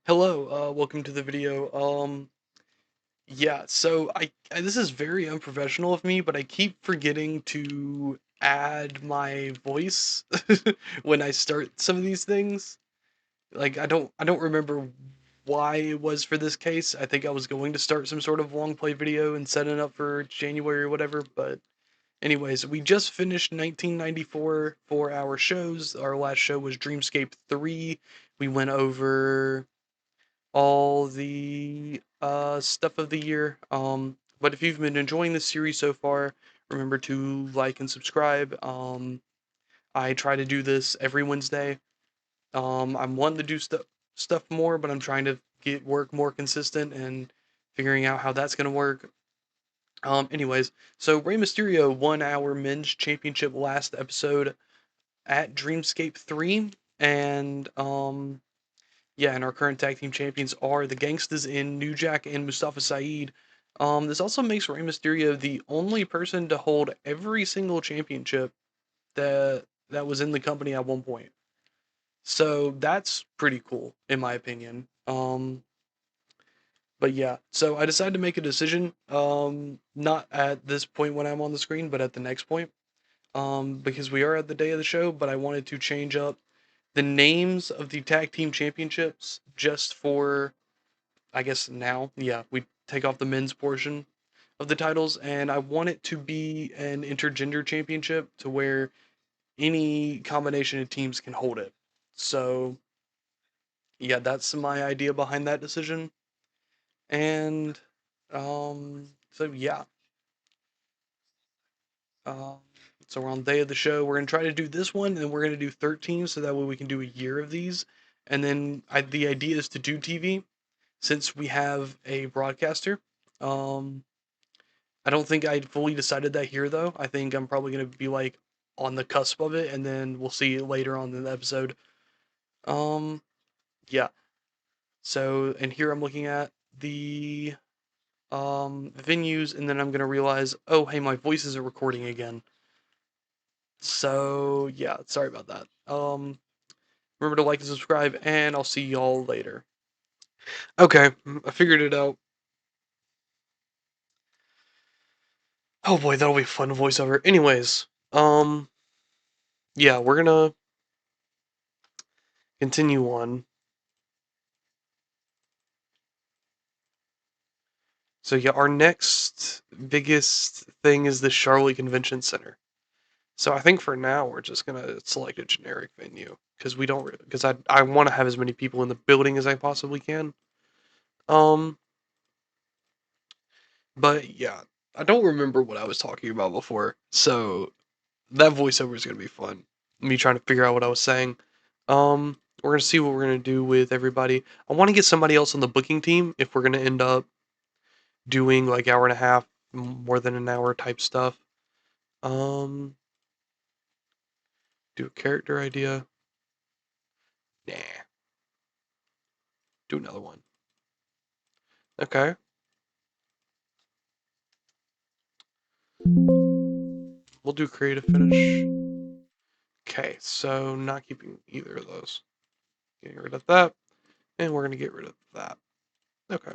Hello, welcome to the video. Yeah, so this is very unprofessional of me, but I keep forgetting to add my voice when I start some of these things. Like I don't remember why it was for this case. I think I was going to start some sort of long play video and set it up for January or whatever, but anyways, we just finished 1994 for our shows. Our last show was Dreamscape 3. We went over all the stuff of the year. But if you've been enjoying this series so far, remember to like and subscribe. I try to do this every Wednesday. I'm wanting to do stuff more, but I'm trying to get work more consistent and figuring out how that's gonna work. Anyways, so Rey Mysterio won our men's championship last episode at Dreamscape 3, and yeah, and our current tag team champions are the Gangstas in New Jack and Mustafa Saeed. This also makes Rey Mysterio the only person to hold every single championship that was in the company at one point. So that's pretty cool, in my opinion. But yeah, so I decided to make a decision. Not at this point when I'm on the screen, but at the next point. Because we are at the day of the show, but I wanted to change up the names of the tag team championships just for I guess now, yeah, we take off the men's portion of the titles, and I want it to be an intergender championship to where any combination of teams can hold it. So, yeah, that's my idea behind that decision. And, so yeah, um, so we're on the day of the show. We're gonna try to do this one, and we're gonna do 13, so that way we can do a year of these. And then the idea is to do TV since we have a broadcaster. Um, I don't think I fully decided that here though. I think I'm probably gonna be like on the cusp of it, and then we'll see later on in the episode. Um, yeah. So, and here I'm looking at the venues, and then I'm gonna realize, oh hey, my voice isn't recording again. So yeah, sorry about that. Remember to like and subscribe, and I'll see y'all later. Okay, I figured it out. Oh boy, that'll be fun voiceover. Anyways, yeah, we're gonna continue on. So yeah, our next biggest thing is the Charlotte Convention Center. So I think for now we're just gonna select a generic venue because we don't because I want to have as many people in the building as I possibly can. Um, but yeah, I don't remember what I was talking about before, so that voiceover is gonna be fun. Me trying to figure out what I was saying. We're gonna see what we're gonna do with everybody. I want to get somebody else on the booking team if we're gonna end up doing like hour and a half, more than an hour type stuff. Um, do a character idea. Nah, do another one. Okay. We'll do creative finish. Okay, so not keeping either of those. Getting rid of that, and we're gonna get rid of that. Okay.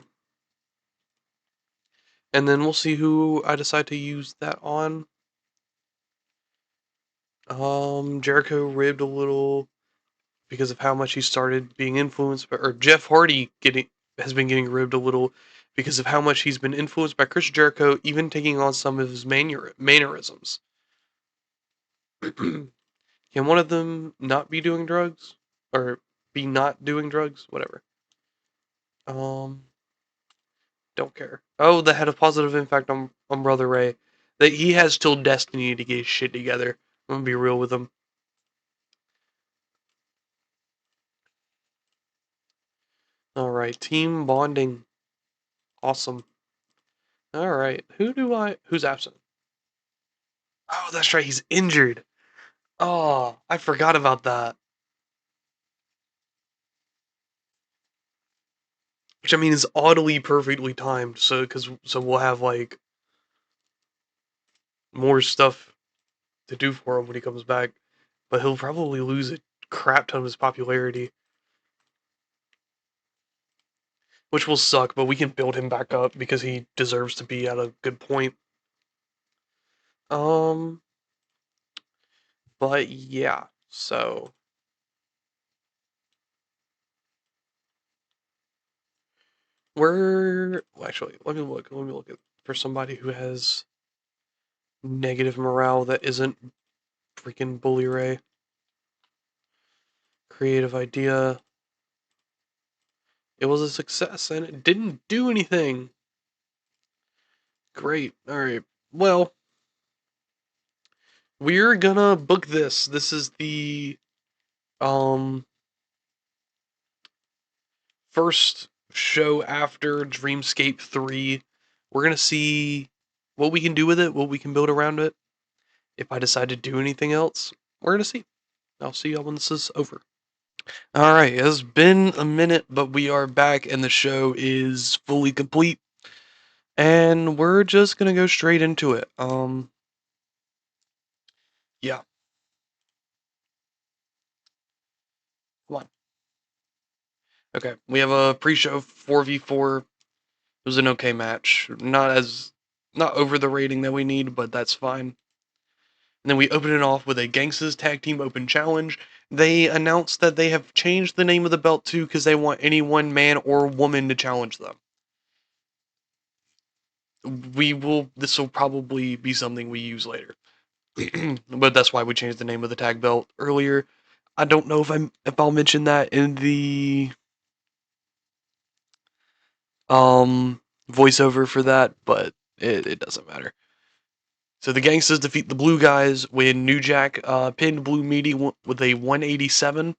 And then we'll see who I decide to use that on. Jericho ribbed a little because of how much he started being influenced by, or Jeff Hardy has been getting ribbed a little because of how much he's been influenced by Chris Jericho, even taking on some of his mannerisms. Can one of them not be doing drugs? Or be not doing drugs? Whatever. Um, don't care. Oh, that had a positive impact on Brother Ray. That he has till Destiny to get his shit together. I'm gonna be real with him. Alright, team bonding. Awesome. Alright, who's absent? Oh, that's right, he's injured. Oh, I forgot about that. Which I mean is oddly perfectly timed, so we'll have like more stuff to do for him when he comes back. But he'll probably lose a crap ton of his popularity. which will suck, but we can build him back up because he deserves to be at a good point. Um, but yeah, so well, actually, let me look. Let me look at for somebody who has negative morale that isn't freaking Bully Ray. Creative idea. It was a success and it didn't do anything. Great. All right. Well, we're gonna book this. This is the um first show after Dreamscape 3. We're gonna see what we can do with it, what we can build around it. If I decide to do anything else, we're gonna see. I'll see y'all when this is over. Alright, it's been a minute, but we are back and the show is fully complete. And we're just gonna go straight into it. Yeah, come on. Okay, we have a pre-show 4v4. It was an okay match. Not over the rating that we need, but that's fine. And then we open it off with a Gangsta's Tag Team Open Challenge. They announced that they have changed the name of the belt too because they want any one man or woman to challenge them. This will probably be something we use later. But that's why we changed the name of the tag belt earlier. I don't know if I'll mention that in the voiceover for that, but it doesn't matter. So the Gangsters defeat the Blue Guys when New Jack pinned Blue Meaty with a 187,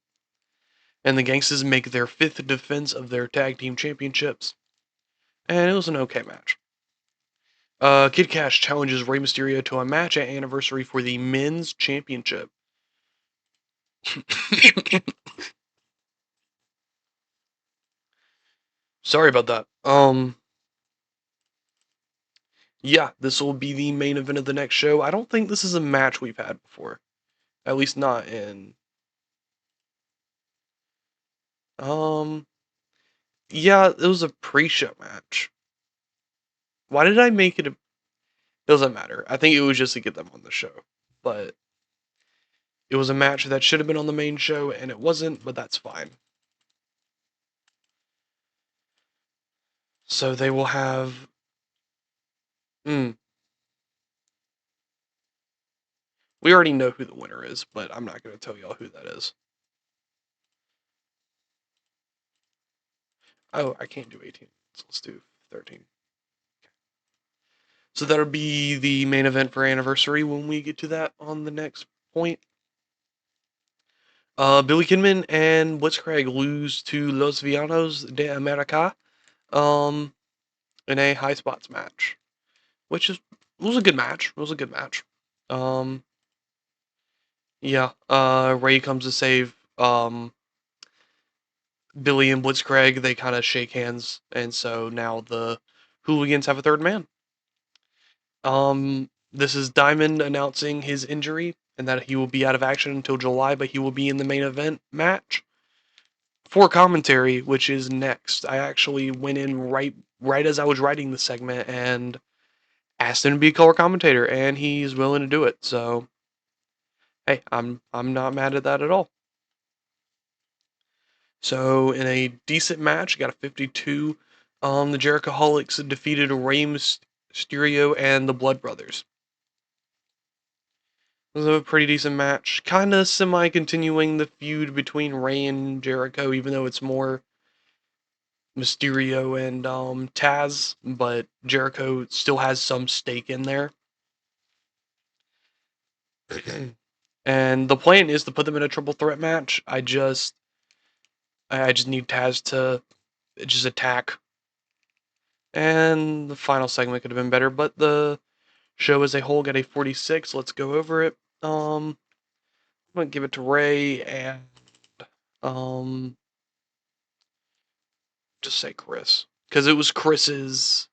and the Gangsters make their 5th defense of their tag team championships, and it was an okay match. Kid Cash challenges Rey Mysterio to a match at Anniversary for the men's championship. Sorry about that. Yeah, this will be the main event of the next show. I don't think this is a match we've had before. At least not in. Um, yeah, it was a pre-show match. Why did I make it a. Doesn't matter. I think it was just to get them on the show. But it was a match that should have been on the main show, and it wasn't, but that's fine. So they will have. Hmm. We already know who the winner is, but I'm not going to tell y'all who that is. Oh, I can't do 18. So let's do 13. So that'll be the main event for Anniversary when we get to that on the next point. Billy Kidman and Blitzcrank lose to Los Villanos de America um, in a high spots match, which was a good match. It was a good match. Um, yeah, Ray comes to save Billy and Blitzcrank. They kind of shake hands, and so now the Hooligans have a third man. This is Diamond announcing his injury and that he will be out of action until July, but he will be in the main event match for commentary, which is next. I actually went in right as I was writing the segment and asked him to be a color commentator, and he's willing to do it. So, hey, I'm not mad at that at all. So, in a decent match, got a 52. The Jerichoholics defeated Rey Mysterio and the Blood Brothers. It was a pretty decent match. Kind of semi-continuing the feud between Rey and Jericho, even though it's more Mysterio and Taz, but Jericho still has some stake in there. And the plan is to put them in a triple threat match. I just need Taz to just attack. And the final segment could have been better, but the show as a whole got a 46. Let's go over it. I'm gonna give it to Ray and um just say Chris. Because it was Chris's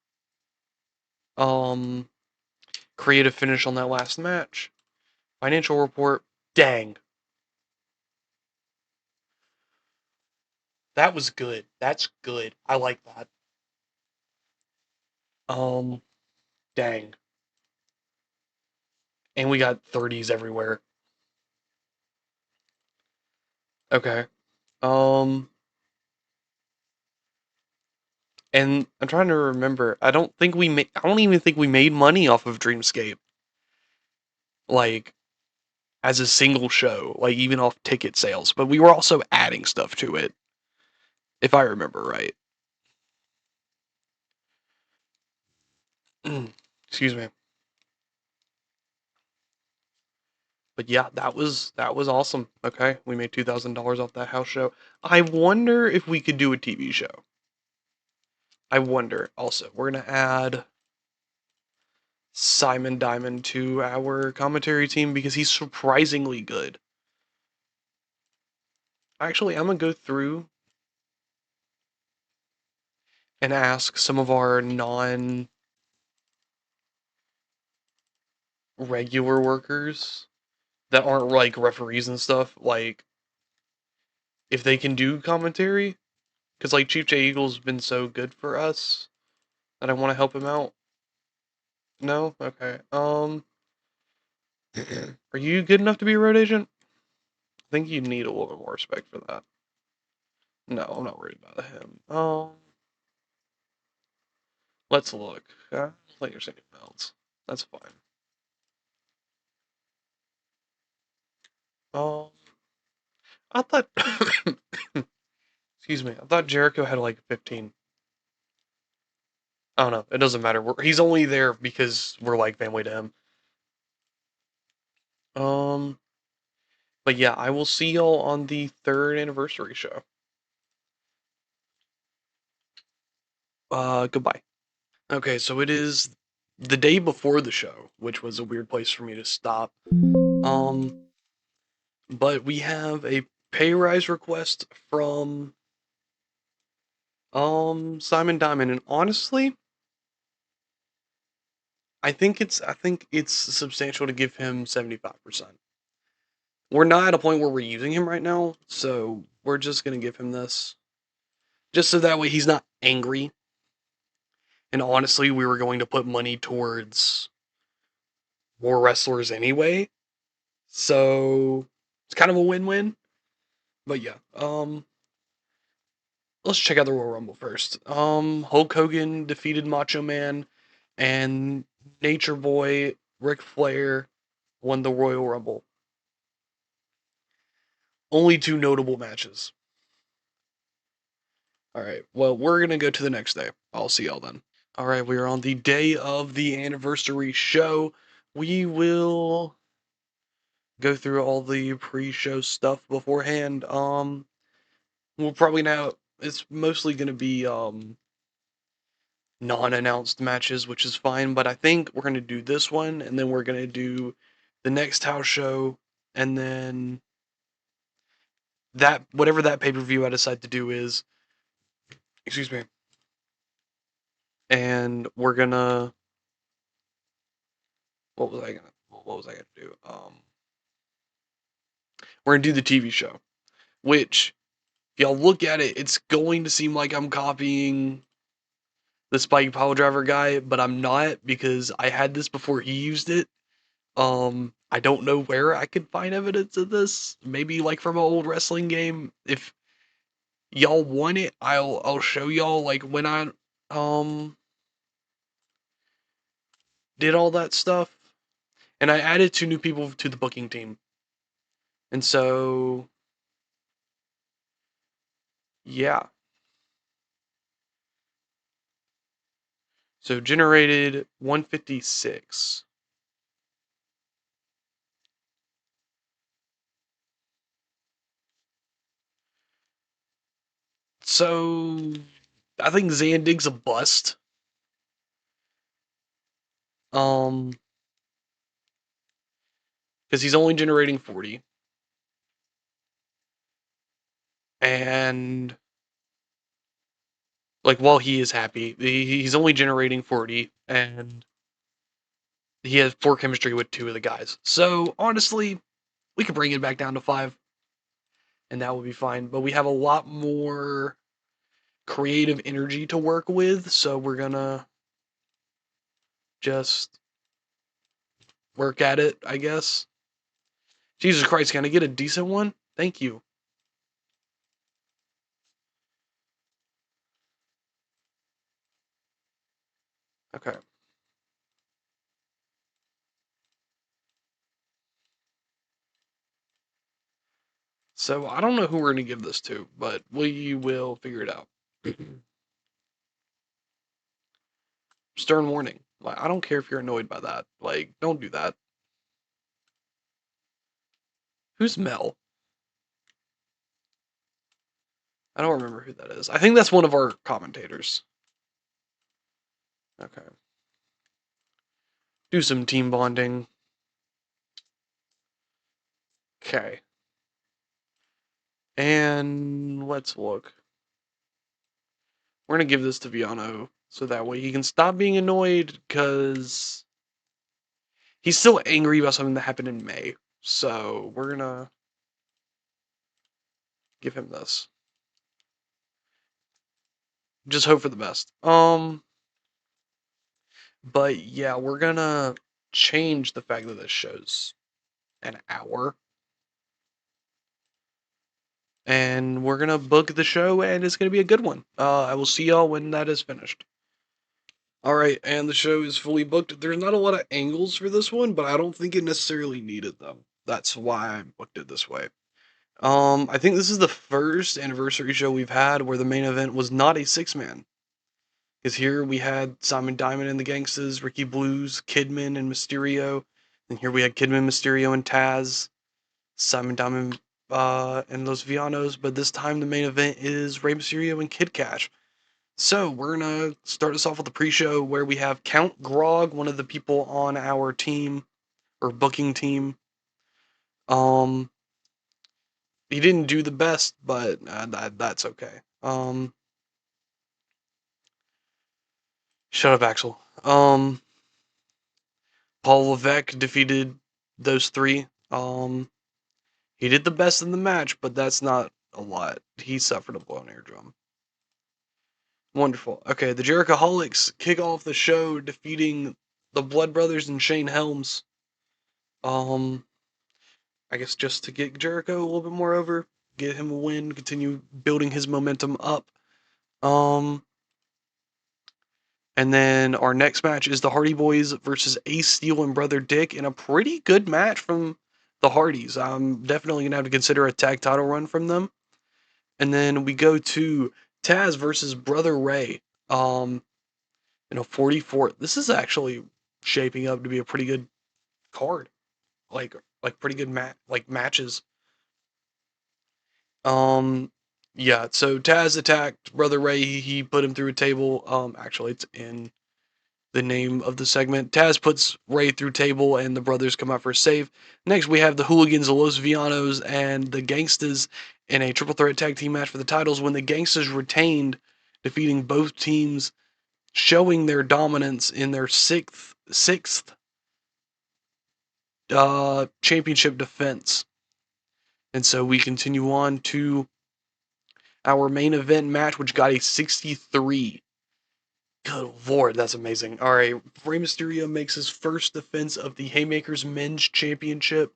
um creative finish on that last match. Financial report. Dang. That was good. That's good. I like that. Um, dang. And we got 30s everywhere. Okay. Um, and I'm trying to remember. I don't even think we made money off of Dreamscape. Like as a single show, like even off ticket sales, but we were also adding stuff to it, if I remember right. Excuse me. But yeah, that was awesome. Okay, we made $2,000 off that house show. I wonder if we could do a TV show. I wonder. Also, we're gonna add Simon Diamond to our commentary team because he's surprisingly good. Actually, I'm gonna go through and ask some of our non regular workers that aren't like referees and stuff, like if they can do commentary. Because like Chief J Eagle's been so good for us that I want to help him out. No? Okay. Are you good enough to be a road agent? I think you need a little bit more respect for that. No, I'm not worried about him. Let's look. Like you're saying belts. That's fine. Um, I thought. Excuse me. I thought Jericho had like 15. I don't know. It doesn't matter. He's only there because we're like family to him. Um, but yeah, I will see y'all on the third anniversary show. Goodbye. Okay, so it is the day before the show, which was a weird place for me to stop. Um, but we have a pay rise request from Simon Diamond, and honestly, I think it's substantial to give him 75%. We're not at a point where we're using him right now, so we're just gonna give him this. Just so that way he's not angry. And honestly, we were going to put money towards more wrestlers anyway. So it's kind of a win-win. But yeah, let's check out the Royal Rumble first. Hulk Hogan defeated Macho Man, and Nature Boy Ric Flair won the Royal Rumble. Only two notable matches. All right. Well, we're gonna go to the next day. I'll see y'all then. All right. We are on the day of the anniversary show. We will go through all the pre-show stuff beforehand. We'll probably now. It's mostly gonna be non-announced matches, which is fine. But I think we're gonna do this one, and then we're gonna do the next house show, and then that whatever that pay-per-view I decide to do is. Excuse me. And we're gonna. What was I gonna do? We're gonna do the TV show, which if y'all look at it, it's going to seem like I'm copying the Spike Pile Driver guy, but I'm not because I had this before he used it. I don't know where I could find evidence of this. Maybe like from an old wrestling game. If y'all want it, I'll show y'all like when I um did all that stuff. And I added two new people to the booking team. And so yeah. So generated 156. So I think Zandig's a bust. Um, because he's only generating 40. And like while he is happy, he's only generating 40 and he has poor chemistry with two of the guys. So honestly, we could bring it back down to 5 and that would be fine. But we have a lot more creative energy to work with, so we're gonna just work at it, I guess. Jesus Christ, can I get a decent one? Thank you. Okay. So I don't know who we're gonna give this to, but we will figure it out. Stern warning. Like, I don't care if you're annoyed by that. Like, don't do that. Who's Mel? I don't remember who that is. I think that's one of our commentators. Okay. Do some team bonding. Okay. And let's look. We're gonna give this to Viano so that way he can stop being annoyed because he's still angry about something that happened in May. So we're gonna give him this. Just hope for the best. But yeah, we're gonna change the fact that this show's an hour. And we're gonna book the show and it's gonna be a good one. I will see y'all when that is finished. Alright, and the show is fully booked. There's not a lot of angles for this one, but I don't think it necessarily needed them. That's why I booked it this way. I think this is the first anniversary show we've had where the main event was not a six-man. Because here we had Simon Diamond and the Gangstas, Ricky Blues, Kidman and Mysterio. And here we had Kidman, Mysterio, and Taz, Simon Diamond, and Los Villanos. But this time the main event is Rey Mysterio and Kid Cash. So we're gonna start us off with the pre-show where we have Count Grog, one of the people on our team or booking team. Um, he didn't do the best, but that's okay. Shut up, Axel. Paul Levesque defeated those three. He did the best in the match, but that's not a lot. He suffered a blown eardrum. Wonderful. Okay, the Jerichoholics kick off the show defeating the Blood Brothers and Shane Helms. Um, I guess just to get Jericho a little bit more over, get him a win, continue building his momentum up. Um, and then our next match is the Hardy Boys versus Ace Steel and Brother Dick in a pretty good match from the Hardys. I'm definitely gonna have to consider a tag title run from them. And then we go to Taz versus Brother Ray. In a 44. This is actually shaping up to be a pretty good card. Like pretty good matches. Um, yeah. So Taz attacked Brother Ray. He put him through a table. Actually, it's in the name of the segment. Taz puts Ray through table, and the brothers come out for a save. Next, we have the Hooligans, the Los Villanos, and the Gangstas in a triple threat tag team match for the titles. When the Gangstas retained, defeating both teams, showing their dominance in their sixth championship defense. And so we continue on to our main event match, which got a 63. Good lord, that's amazing. All right, Rey Mysterio makes his first defense of the Haymakers Men's Championship.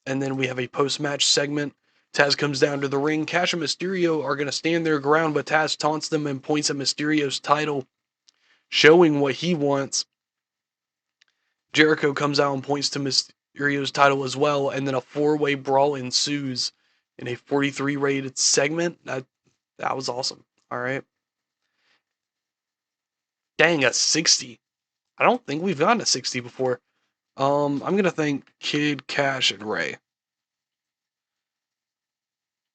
And then we have a post-match segment. Taz comes down to the ring. Cash and Mysterio are going to stand their ground, but Taz taunts them and points at Mysterio's title, showing what he wants. Jericho comes out and points to Mysterio's title as well, and then a four-way brawl ensues in a 43 rated segment. That was awesome. All right. Dang, a 60. I don't think we've gotten a 60 before. I'm gonna thank Kid, Cash, and Ray.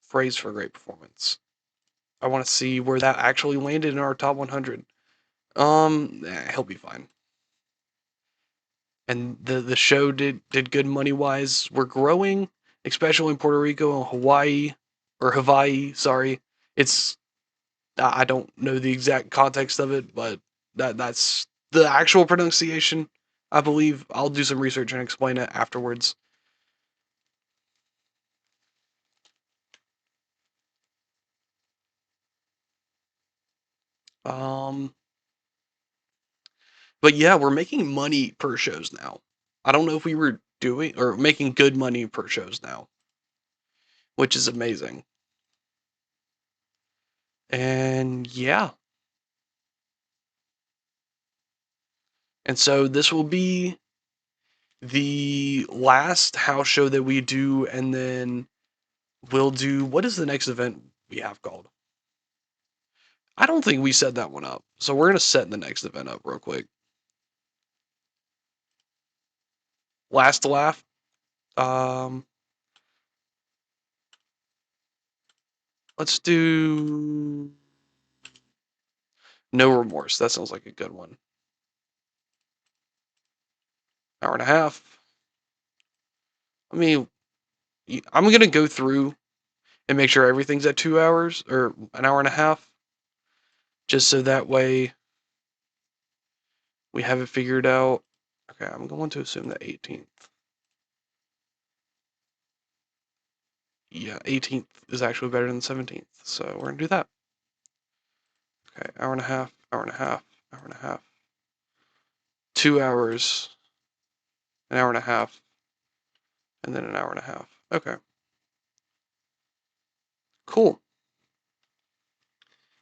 Praise for a great performance. I want to see where that actually landed in our top 100. He'll be fine. And the show did good money wise. We're growing, especially in Puerto Rico and Hawaii. Sorry, it's I don't know the exact context of it, but that's the actual pronunciation. I believe I'll do some research and explain it afterwards. Um, But yeah, we're making money per shows now. I don't know if we were doing or making good money per shows now, which is amazing. And yeah. And so this will be the last house show that we do, and then we'll do, what is the next event we have called? I don't think we set that one up. So we're gonna set the next event up real quick. Last laugh. Um let's do no remorse. That sounds like a good one. Hour and a half. I mean, I'm gonna go through and make sure everything's at 2 hours or an hour and a half, just so that way we have it figured out. Okay, I'm going to assume the 18th. Yeah, 18th is actually better than the 17th, so we're gonna do that. Okay, hour and a half, hour and a half, hour and a half. 2 hours, an hour and a half, and then an hour and a half. Okay, cool.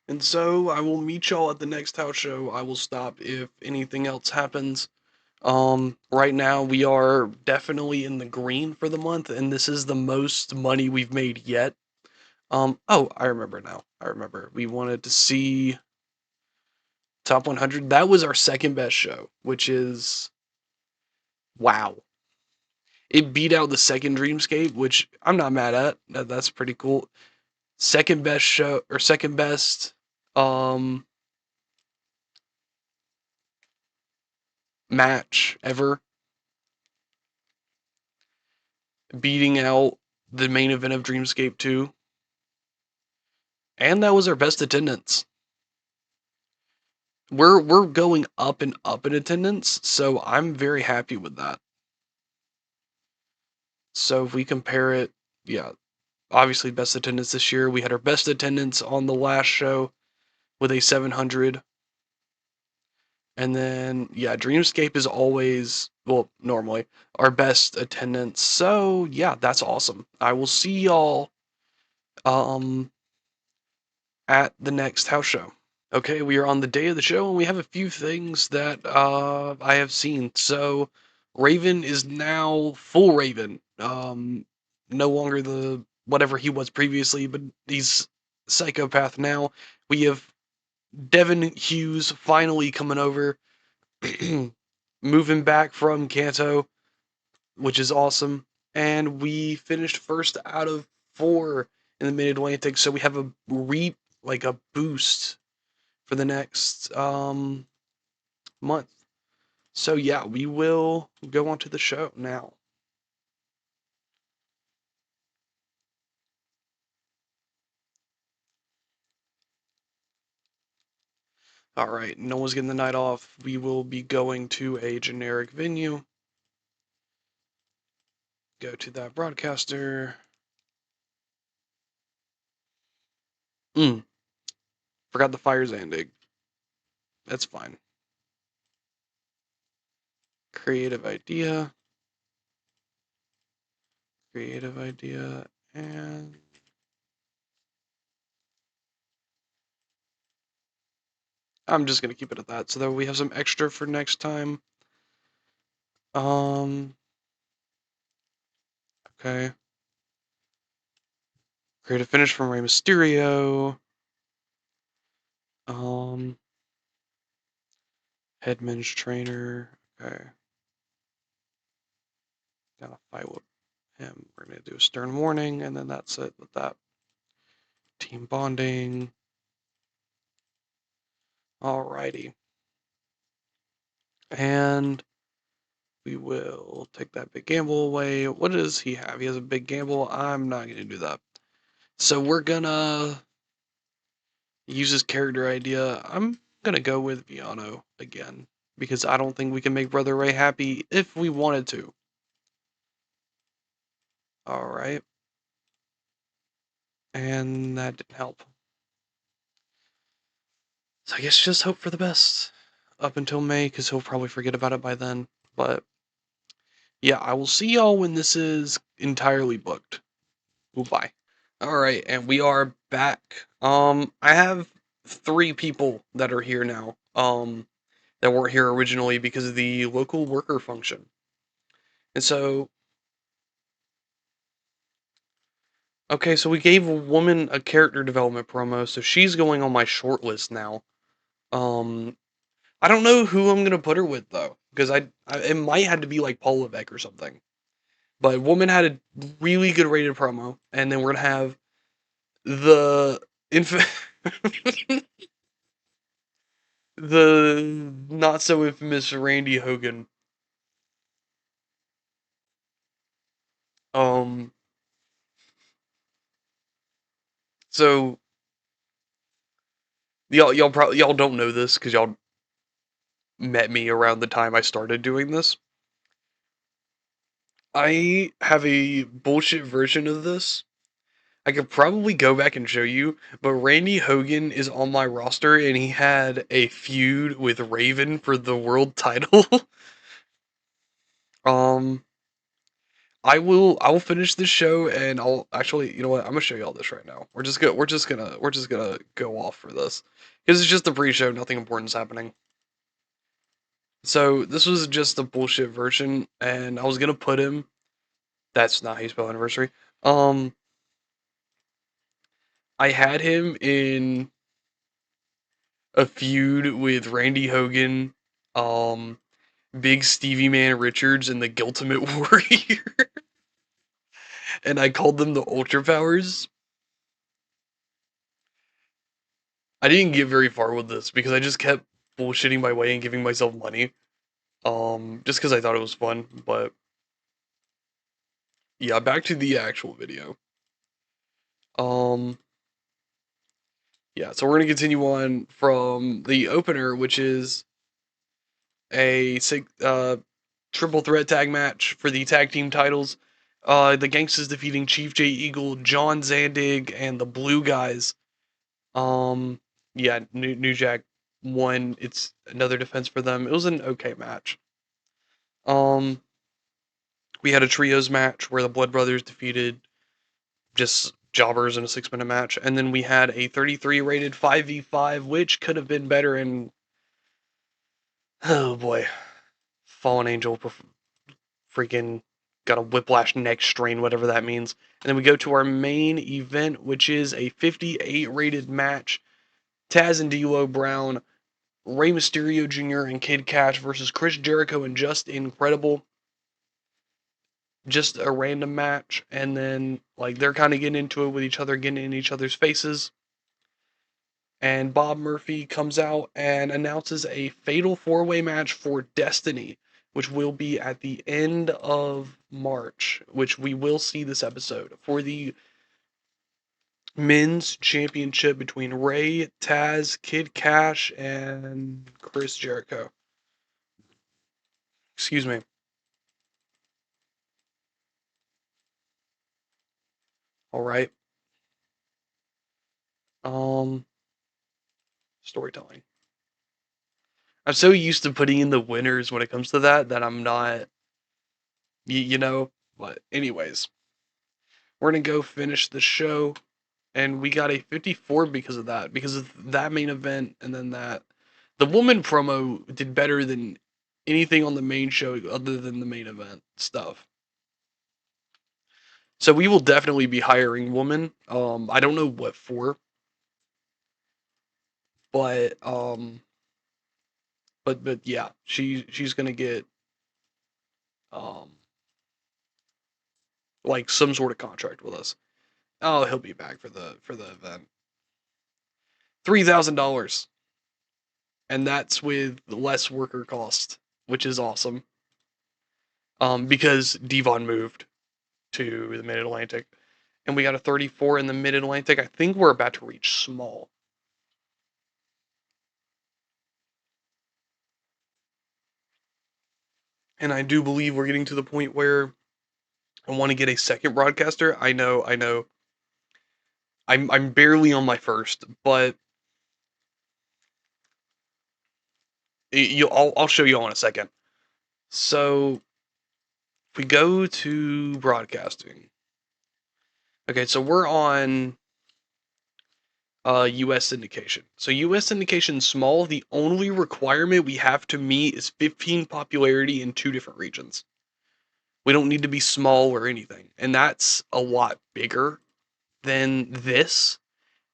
And so I will meet y'all at the next house show. I will stop if anything else happens. Right now we are definitely in the green for the month, and this is the most money we've made yet. Oh, I remember now. I remember. We wanted to see top 100. That was our second best show, which is wow. It beat out the second Dreamscape, which I'm not mad at. That's pretty cool. Second best show or second best um match ever, beating out the main event of Dreamscape 2. And that was our best attendance. We're going up and up in attendance, so I'm very happy with that. So if we compare it, yeah, obviously best attendance this year. We had our best attendance on the last show with a 700. And then yeah, Dreamscape is always, well, normally our best attendance. So yeah, that's awesome. I will see y'all um at the next house show. Okay, we are on the day of the show, and we have a few things that I have seen. So, Raven is now full Raven. No longer the whatever he was previously, but he's psychopath now. We have Devin Hughes finally coming over, moving back from Kanto, which is awesome. And we finished first out of four in the Mid Atlantic, so we have a like a boost for the next month. So yeah, we will go on to the show now. All right, no one's getting the night off. We will be going to a generic venue. Go to that broadcaster. Mm, forgot the fire Zandig. That's fine. Creative idea. Creative idea. And I'm just gonna keep it at that so that we have some extra for next time. Um okay. Creative finish from Rey Mysterio. Um Headman's trainer. Okay. Gotta fight with him. We're gonna do a stern warning, and then that's it with that. Team bonding. Alrighty. And we will take that big gamble away. What does he have? He has a big gamble. I'm not gonna do that. So we're gonna use his character idea. I'm gonna go with Viano again. Because I don't think we can make Brother Ray happy if we wanted to. Alright. And that didn't help. So I guess just hope for the best. up until May because he'll probably forget about it by then. But yeah, I will see y'all when this is entirely booked. Goodbye. All right, and we are back. I have three people that are here now. That weren't here originally because of the local worker function. And so, okay, so we gave a woman a character development promo, so she's going on my short list now. Um, I don't know who I'm gonna put her with though, because I it might have to be like Paul Levesque or something. But woman had a really good rated promo, and then we're gonna have the inf- the not so infamous Randy Hogan. Um, so y'all don't know this because y'all met me around the time I started doing this. I have a bullshit version of this. I could probably go back and show you, but Randy Hogan is on my roster and he had a feud with Raven for the world title. um I will finish this show and I'll actually, you know what? I'm gonna show you all this right now. We're just gonna go off for this. Because it's just a pre-show, nothing important's happening. So this was just a bullshit version, and I was gonna put him. That's not how you spell anniversary. Um, I had him in a feud with Randy Hogan, um, Big Stevie Man Richards, and the Gultimate Warrior, and I called them the Ultra Powers. I didn't get very far with this because I just kept bullshitting my way and giving myself money. Just because I thought it was fun. But yeah, back to the actual video. Um, yeah, so we're gonna continue on from the opener, which is a triple threat tag match for the tag team titles. The Gangsters defeating Chief J Eagle, John Zandig, and the Blue Guys. Um, yeah, New Jack won. It's another defense for them. It was an okay match. Um, we had a trios match where the Blood Brothers defeated just jobbers in a 6 minute match, and then we had a 33 rated 5v5, which could have been better. And oh boy, Fallen Angel freaking got a whiplash neck strain, whatever that means. And then we go to our main event, which is a 58 rated match. Taz and D'Lo Brown, Rey Mysterio Jr. and Kid Cash versus Chris Jericho and Just Incredible. Just a random match, and then like they're kind of getting into it with each other, getting in each other's faces. And Bob Murphy comes out and announces a fatal four-way match for Destiny, which will be at the end of March, which we will see this episode for the men's championship between Ray, Taz, Kid Cash, and Chris Jericho. Excuse me. All right. Um, storytelling. I'm so used to putting in the winners when it comes to that I'm not, you know. But anyways, we're gonna go finish the show, and we got a 54 because of that, because of that main event, and then that the woman promo did better than anything on the main show other than the main event stuff. So we will definitely be hiring woman. I don't know what for, but but yeah, she's gonna get um like some sort of contract with us. Oh, he'll be back for the event. $3,000, and that's with less worker cost, which is awesome. Because Devon moved to the Mid Atlantic, and we got a 34 in the Mid Atlantic. I think we're about to reach small. And I do believe we're getting to the point where I want to get a second broadcaster. I know. I'm barely on my first, but I'll show you all in a second. So if we go to broadcasting, okay, so we're on US syndication. So US syndication small. The only requirement we have to meet is 15 popularity in 2 different regions. We don't need to be small or anything, and that's a lot bigger than this.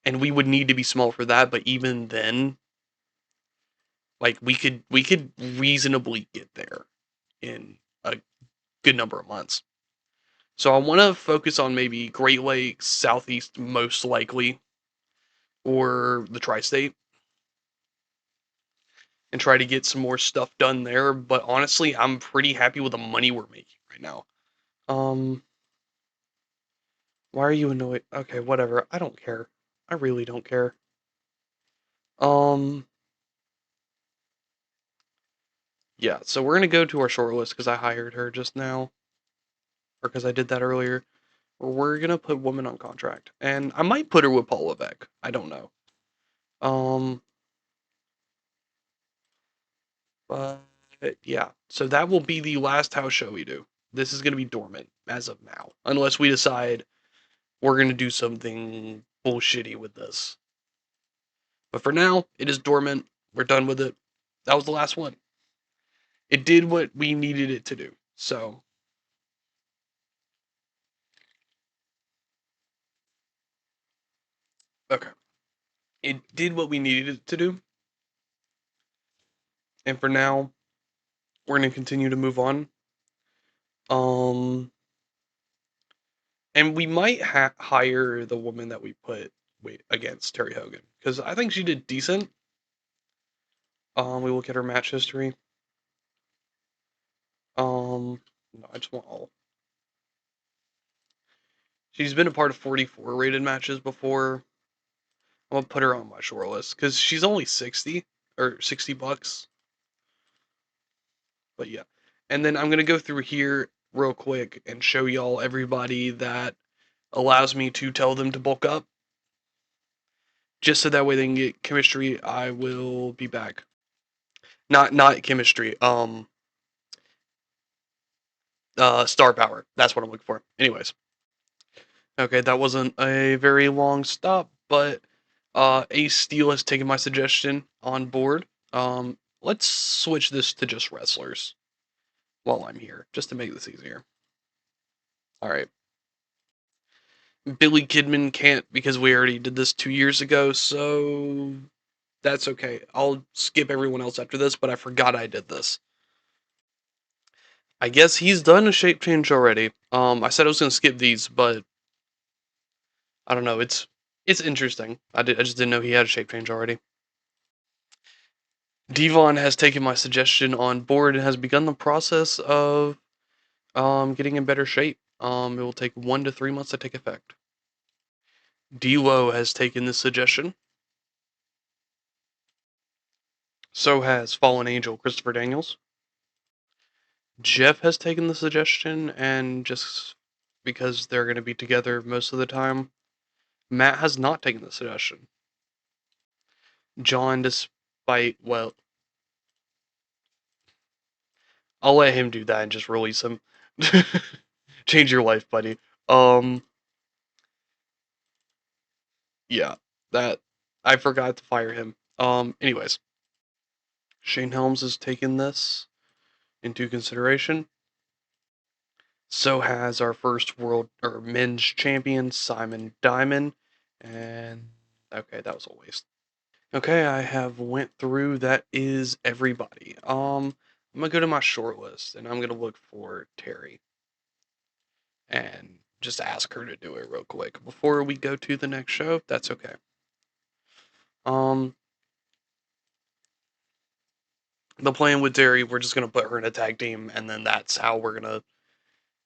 And we would need to be small for that. But even then, like we could reasonably get there in a good number of months. So I want to focus on maybe Great Lakes, Southeast, most likely, or the tri-state, and try to get some more stuff done there. But honestly, I'm pretty happy with the money we're making right now. Um, why are you annoyed? Okay, whatever. I don't care. I really don't care. Um, yeah. So we're gonna go to our short list because I hired her just now, or because I did that earlier. We're gonna put woman on contract, and I might put her with Paul Levesque. I don't know. Um, but yeah, so that will be the last house show we do. This is gonna be dormant as of now, unless we decide we're gonna do something bullshitty with this. But for now, it is dormant. We're done with it. That was the last one. It did what we needed it to do. So okay, it did what we needed it to do, and for now, we're gonna continue to move on. Um, and we might hire the woman that we put wait against Terry Hogan because I think she did decent. We look at her match history. No, I just want all. She's been a part of 44 rated matches before. I'm gonna put her on my short list because she's only 60 or $60. But yeah, and then I'm gonna go through here real quick and show y'all everybody that allows me to tell them to bulk up, just so that way they can get chemistry. I will be back. Not chemistry. Star power. That's what I'm looking for. Anyways, okay, that wasn't a very long stop, but Ace Steel has taken my suggestion on board. Let's switch this to just wrestlers while I'm here, just to make this easier. All right. Billy Kidman can't because we already did this 2 years ago, so that's okay. I'll skip everyone else after this, but I forgot I did this. I guess he's done a shape change already. I said I was gonna skip these, but I don't know. It's interesting. I just didn't know he had a shape change already. Devon has taken my suggestion on board and has begun the process of getting in better shape. It will take 1 to 3 months to take effect. D'Lo has taken this suggestion. So has Fallen Angel Christopher Daniels. Jeff has taken the suggestion, and just because they're going to be together most of the time, Matt has not taken the suggestion. John, despite, well, I'll let him do that and just release him. Change your life, buddy. Um, yeah, that I forgot to fire him. Anyways, Shane Helms has taken this into consideration. So has our first world or men's champion, Simon Diamond. And okay, that was a waste. Okay, I have went through that is everybody. I'm gonna go to my short list and I'm gonna look for Terry and just ask her to do it real quick before we go to the next show, if that's okay. Um the plan with Terry, we're just gonna put her in a tag team and then that's how we're gonna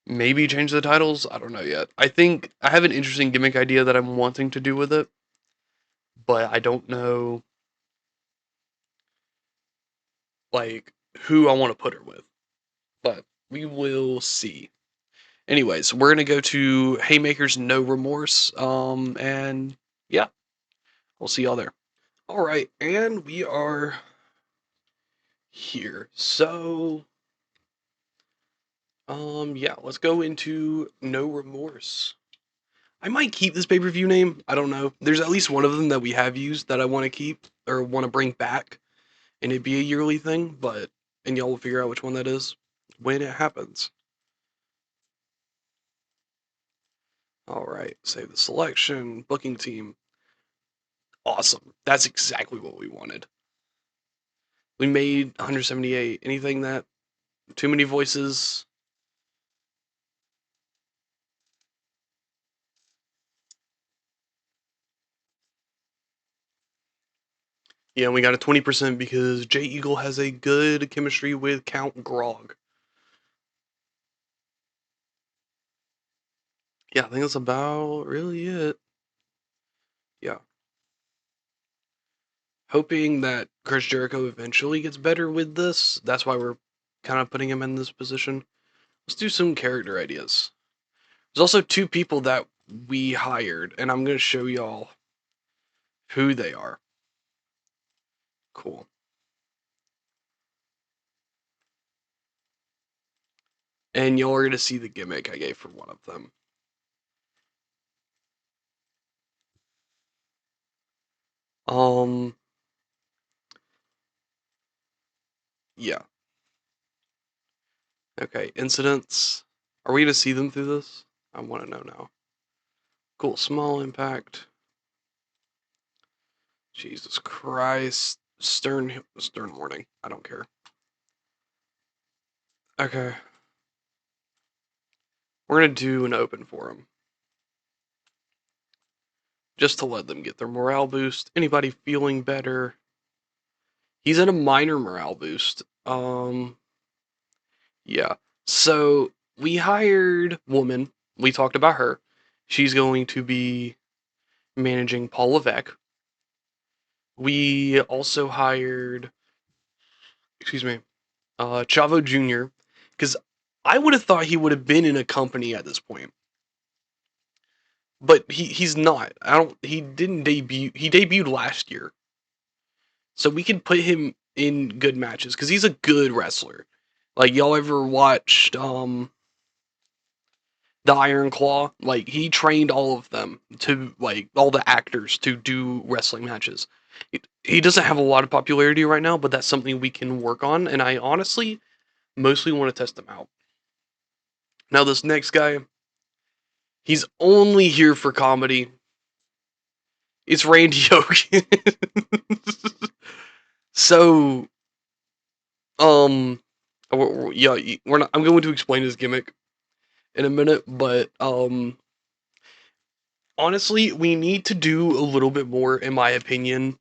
maybe change the titles. I don't know yet. I think I have an interesting gimmick idea that I'm wanting to do with it, but I don't know like who I want to put her with. But we will see. Anyways, we're gonna go to Haymakers No Remorse. And yeah, we'll see y'all there. All right, and we are here. So, yeah, let's go into No Remorse. I might keep this pay-per-view name. I don't know. There's at least one of them that we have used that I want to keep or want to bring back, and it'd be a yearly thing. And y'all will figure out which one that is when it happens. All right, save the selection, booking team. Awesome. That's exactly what we wanted. We made 178. Anything that too many voices? Yeah, we got a 20% because Jay Eagle has a good chemistry with Count Grog. Yeah, I think that's about really it. Yeah. Hoping that Chris Jericho eventually gets better with this. That's why we're kind of putting him in this position. Let's do some character ideas. There's also two people that we hired, and I'm going to show y'all who they are. Cool. And y'all are going to see the gimmick I gave for one of them. Um, yeah. Okay, incidents. Are we going to see them through this? I want to know now. Cool, small impact. Jesus Christ. Stern warning. I don't care. Okay. We're going to do an open for him. Just to let them get their morale boost. Anybody feeling better? He's in a minor morale boost. Yeah. So we hired woman. We talked about her. She's going to be managing Paul Levesque. We also hired, excuse me, Chavo Jr. Because I would have thought he would have been in a company at this point, but he's not. I don't. He didn't debut. He debuted last year, so we can put him in good matches because he's a good wrestler. Like y'all ever watched the Iron Claw? Like he trained all of them to like all the actors to do wrestling matches. He doesn't have a lot of popularity right now, but that's something we can work on. And I honestly mostly want to test him out. Now this next guy, he's only here for comedy. It's Randy Hogan. So, um, yeah, we're not. I'm going to explain his gimmick in a minute, but honestly, we need to do a little bit more, in my opinion,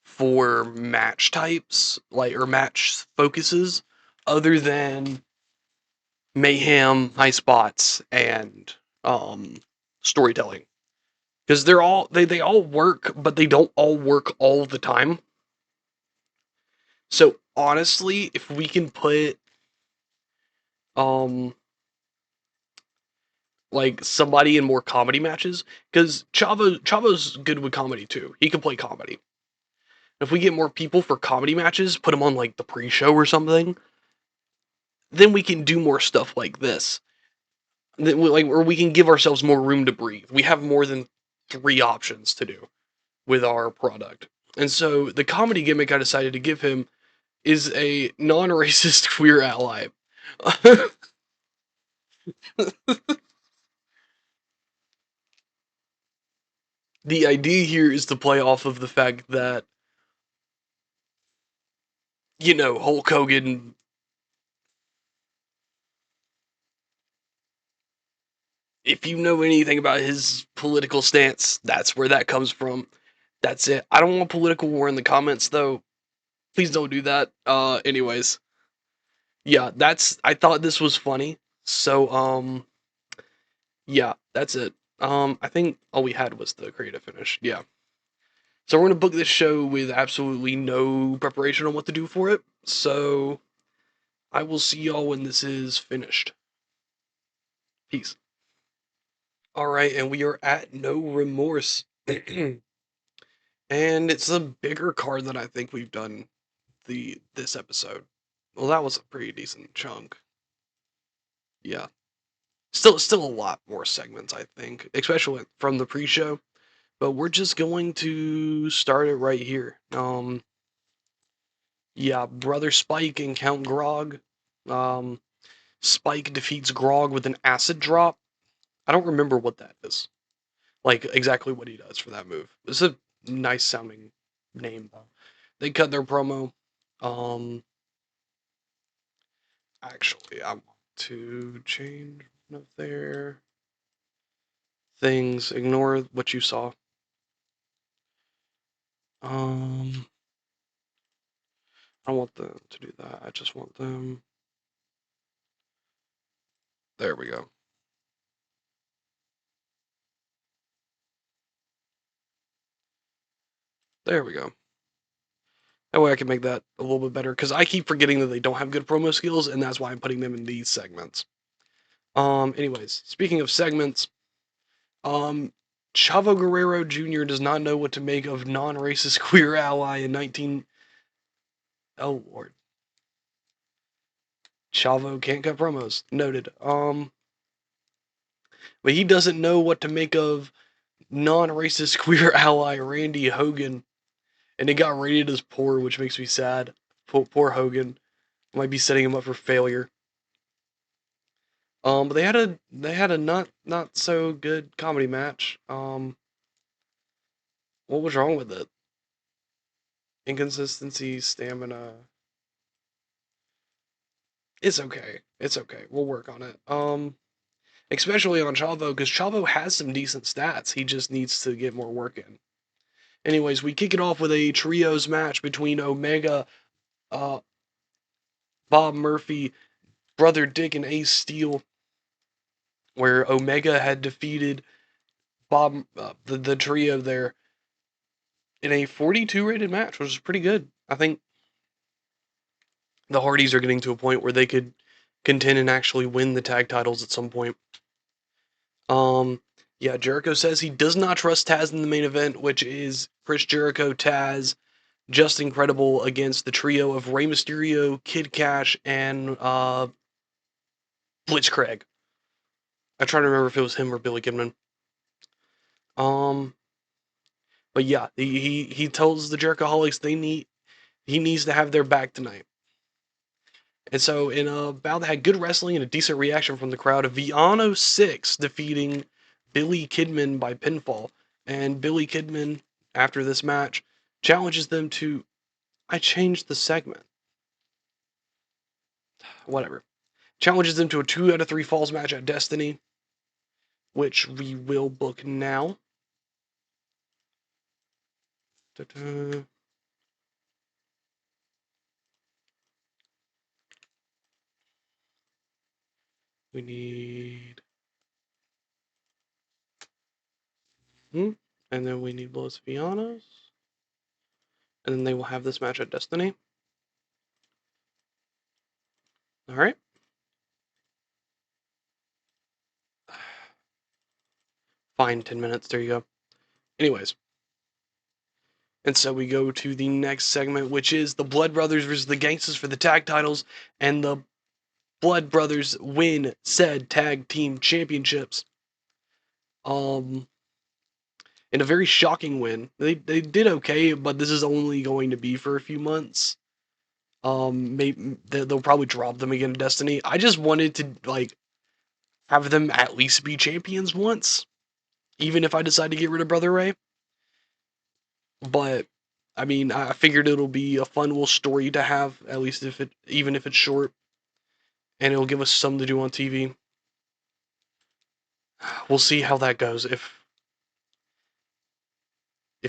for match types, like or match focuses, other than mayhem, high spots, and um storytelling. Because they all work, but they don't all work all the time. So honestly, if we can put um like somebody in more comedy matches, because Chavo's good with comedy too. He can play comedy. If we get more people for comedy matches, put them on like the pre-show or something, then we can do more stuff like this. Like, or we can give ourselves more room to breathe. We have more than three options to do with our product. And so the comedy gimmick I decided to give him is a non-racist queer ally. The idea here is to play off of the fact that, Hulk Hogan, if you know anything about his political stance, that's where that comes from. That's it. I don't want political war in the comments though. Please don't do that. Anyways. Yeah, I thought this was funny. So yeah, that's it. I think all we had was the creative finish. Yeah. So we're gonna book this show with absolutely no preparation on what to do for it. So I will see y'all when this is finished. Peace. All right, and we are at No Remorse. And it's a bigger card than I think we've done this episode. Well, that was a pretty decent chunk. Yeah. Still a lot more segments, I think, especially from the pre-show. But we're just going to start it right here. Yeah, Brother Spike and Count Grog. Um, Spike defeats Grog with an acid drop. I don't remember what that is. Like exactly what he does for that move. It's a nice sounding name though. They cut their promo. Um, actually, I want to change one of their things. Ignore what you saw. Um, I don't want them to do that. I just want them. There we go. There we go. That way I can make that a little bit better because I keep forgetting that they don't have good promo skills, and that's why I'm putting them in these segments. Anyways, speaking of segments, um, Chavo Guerrero Jr. does not know what to make of non-racist queer ally in 19. Oh Lord, Chavo can't cut promos. Noted. But he doesn't know what to make of non-racist queer ally Randy Hogan, and it got rated as poor, which makes me sad. Poor Hogan might be setting him up for failure. But they had a not so good comedy match. What was wrong with it? Inconsistency, stamina. It's okay. It's okay. We'll work on it. Especially on Chavo, because Chavo has some decent stats. He just needs to get more work in. Anyways, we kick it off with a trios match between Omega, uh, Bob Murphy, Brother Dick, and Ace Steel, where Omega had defeated Bob, the trio there, in a 42 rated match, which is pretty good. I think the Hardys are getting to a point where they could contend and actually win the tag titles at some point. Yeah, Jericho says he does not trust Taz in the main event, which is Chris Jericho, Taz, Just Incredible against the trio of Rey Mysterio, Kid Cash, and Blitzkrieg. I'm trying to remember if it was him or Billy Kidman. Um, but yeah, he tells the Jerichoholics he needs to have their back tonight. And so in a bout that had good wrestling and a decent reaction from the crowd, Viano 6 defeating Billy Kidman by pinfall. And Billy Kidman, after this match, challenges them to. I changed the segment. Whatever. Challenges them to a 2 out of 3 falls match at Destiny, which we will book now. Ta-da. We need. And then we need Los Vianos. And then they will have this match at Destiny. Alright. Fine, 10 minutes. There you go. Anyways. And so we go to the next segment, which is the Blood Brothers versus the Gangsters for the tag titles. And the Blood Brothers win said tag team championships. In a very shocking win. They did okay, but this is only going to be for a few months. Maybe they'll probably drop them again in Destiny. I just wanted to like have them at least be champions once, even if I decide to get rid of Brother Ray. But I mean, I figured it'll be a fun little story to have, at least even if it's short, and it'll give us something to do on TV. We'll see how that goes. If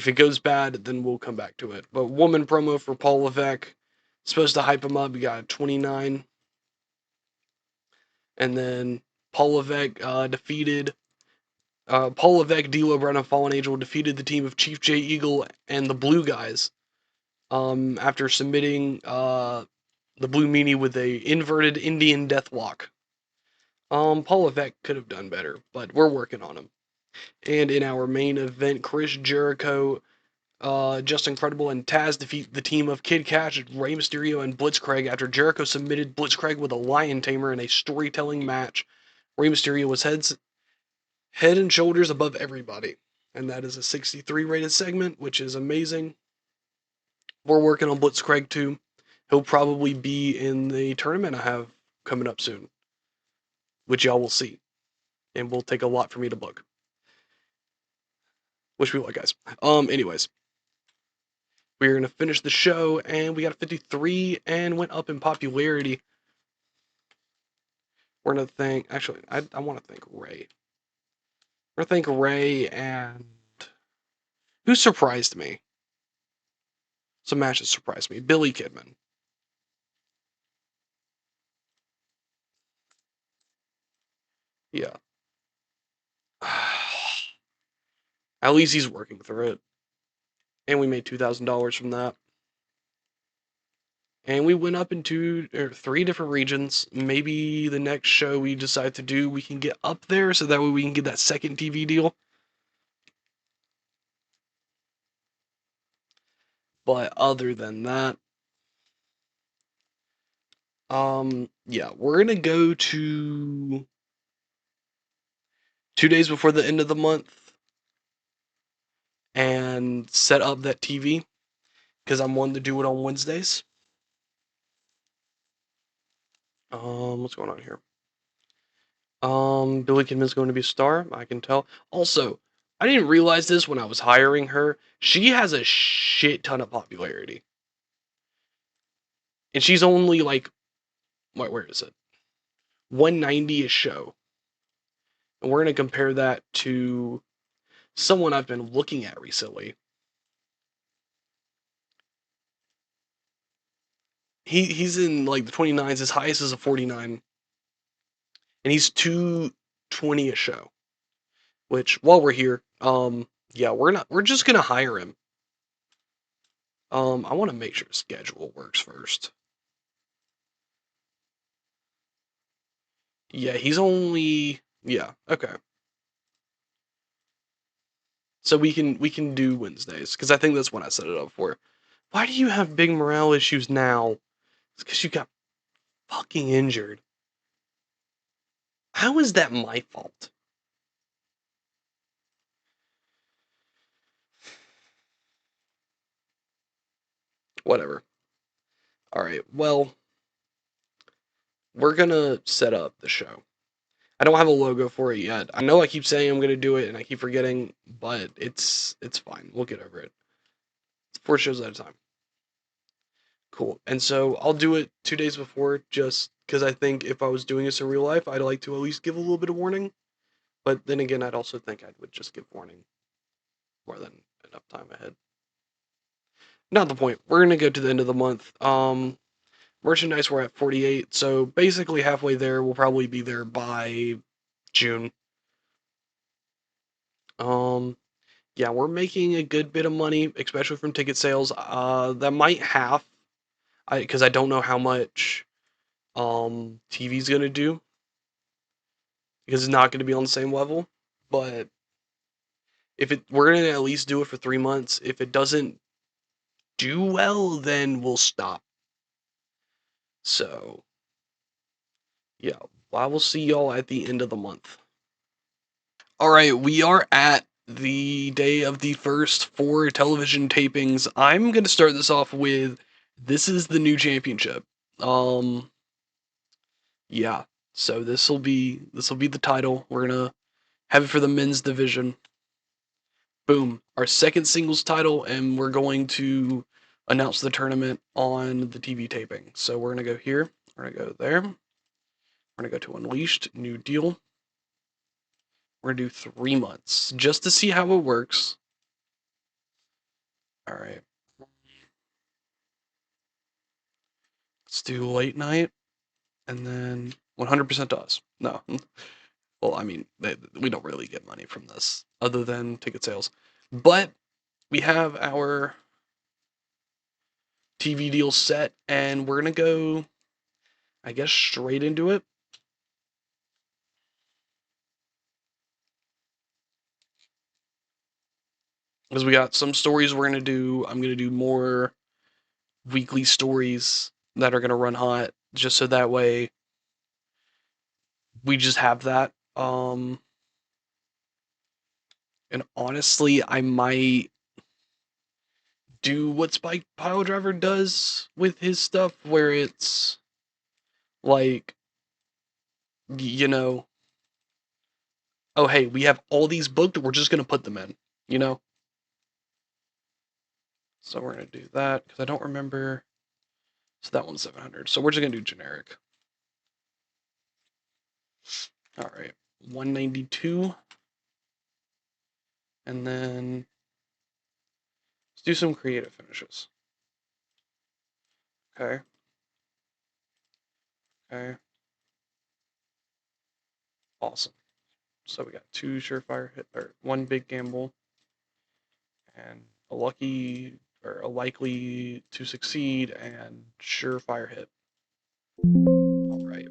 it goes bad, then we'll come back to it. But woman promo for Paul Levesque, supposed to hype him up. We got 29, and then Paul Levesque defeated. Paul Levesque, D'Lo Brown, and Fallen Angel defeated the team of Chief J Eagle and the Blue Guys. After submitting the Blue Meanie with a inverted Indian deathlock. Paul Levesque could have done better, but we're working on him. And in our main event, Chris Jericho Just Incredible and Taz defeat the team of Kid Cash, Rey Mysterio, and Blitzkrieg after Jericho submitted Blitzkrieg with a lion tamer in a storytelling match. Rey Mysterio was head and shoulders above everybody. And that is a 63 rated segment, which is amazing. We're working on Blitzkrieg too. He'll probably be in the tournament I have coming up soon, which y'all will see. And will take a lot for me to book. Wish me luck, guys. Anyways, we're gonna finish the show, and we got a 53 and went up in popularity. We're gonna thank. Actually, I want to thank Ray. We're gonna thank Ray and who surprised me. Some matches surprised me. Billy Kidman. Yeah. At least he's working through it. And we made $2,000 from that. And we went up into three different regions. Maybe the next show we decide to do, we can get up there so that way we can get that second TV deal. But other than that, yeah, we're gonna go to 2 days before the end of the month and set up that TV because I'm wanting to do it on Wednesdays. What's going on here? Billy Kidman's going to be a star. I can tell. Also, I didn't realize this when I was hiring her. She has a shit ton of popularity, and she's only like, where is it? 190 a show, and we're gonna compare that to someone I've been looking at recently. He's in like the 29s. His highest is a 49, and he's 220 a show. Which, while we're here, yeah, we're just gonna hire him. I want to make sure schedule works first. Yeah, he's only, yeah, okay. So we can do Wednesdays because I think that's when I set it up for. Why do you have big morale issues now? It's because you got fucking injured. How is that my fault? Whatever. All right. Well, we're gonna set up the show. I don't have a logo for it yet. I know I keep saying I'm gonna do it and I keep forgetting, but it's fine. We'll get over it. It's 4 shows at a time. Cool. And so I'll do it 2 days before just because I think if I was doing this in real life, I'd like to at least give a little bit of warning. But then again, I'd also think I would just give warning more than enough time ahead. Not the point. We're gonna go to the end of the month. Merchandise we're at 48, so basically halfway there. We'll probably be there by June. Yeah, we're making a good bit of money, especially from ticket sales. That might half, because I don't know how much TV's gonna do because it's not gonna be on the same level. But if we're gonna at least do it for 3 months. If it doesn't do well, then we'll stop. So yeah, I will see y'all at the end of the month. All right, we are at the day of the first 4 television tapings. I'm gonna start this off with this is the new championship. Um, yeah. So this will be the title. We're gonna have it for the men's division. Boom, our second singles title, and we're going to announce the tournament on the TV taping. So we're gonna go here. We're gonna go there. We're gonna go to Unleashed, New Deal. We're gonna do 3 months just to see how it works. All right. Let's do late night and then 100% to us. No. Well, I mean, we don't really get money from this other than ticket sales. But we have our TV deal set and we're going to go, I guess, straight into it. because we got some stories we're gonna do. I'm gonna do more weekly stories that are gonna run hot, just so that way we just have that. And honestly, I might do what Spike Piledriver does with his stuff, where it's like, you know, oh hey, we have all these booked, we're just gonna put them in, you know. So we're gonna do that because I don't remember. So that one's 700. So we're just gonna do generic. All right, 192, and then let's do some creative finishes. Okay. Okay. Awesome. So we got two surefire hit, or one big gamble, and a lucky or a likely to succeed and surefire hit. All right.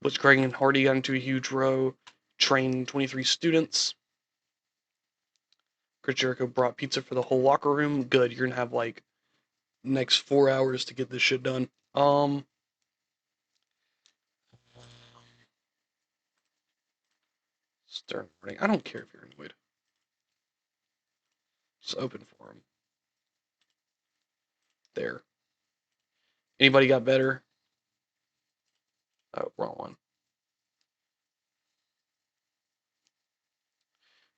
Blitz Craig and Hardy got into a huge row, trained 23 students. Chris Jericho brought pizza for the whole locker room. Good. You're gonna have like next 4 hours to get this shit done. Stern warning. I don't care if you're annoyed. Just open for him. There. Anybody got better? Oh, wrong one.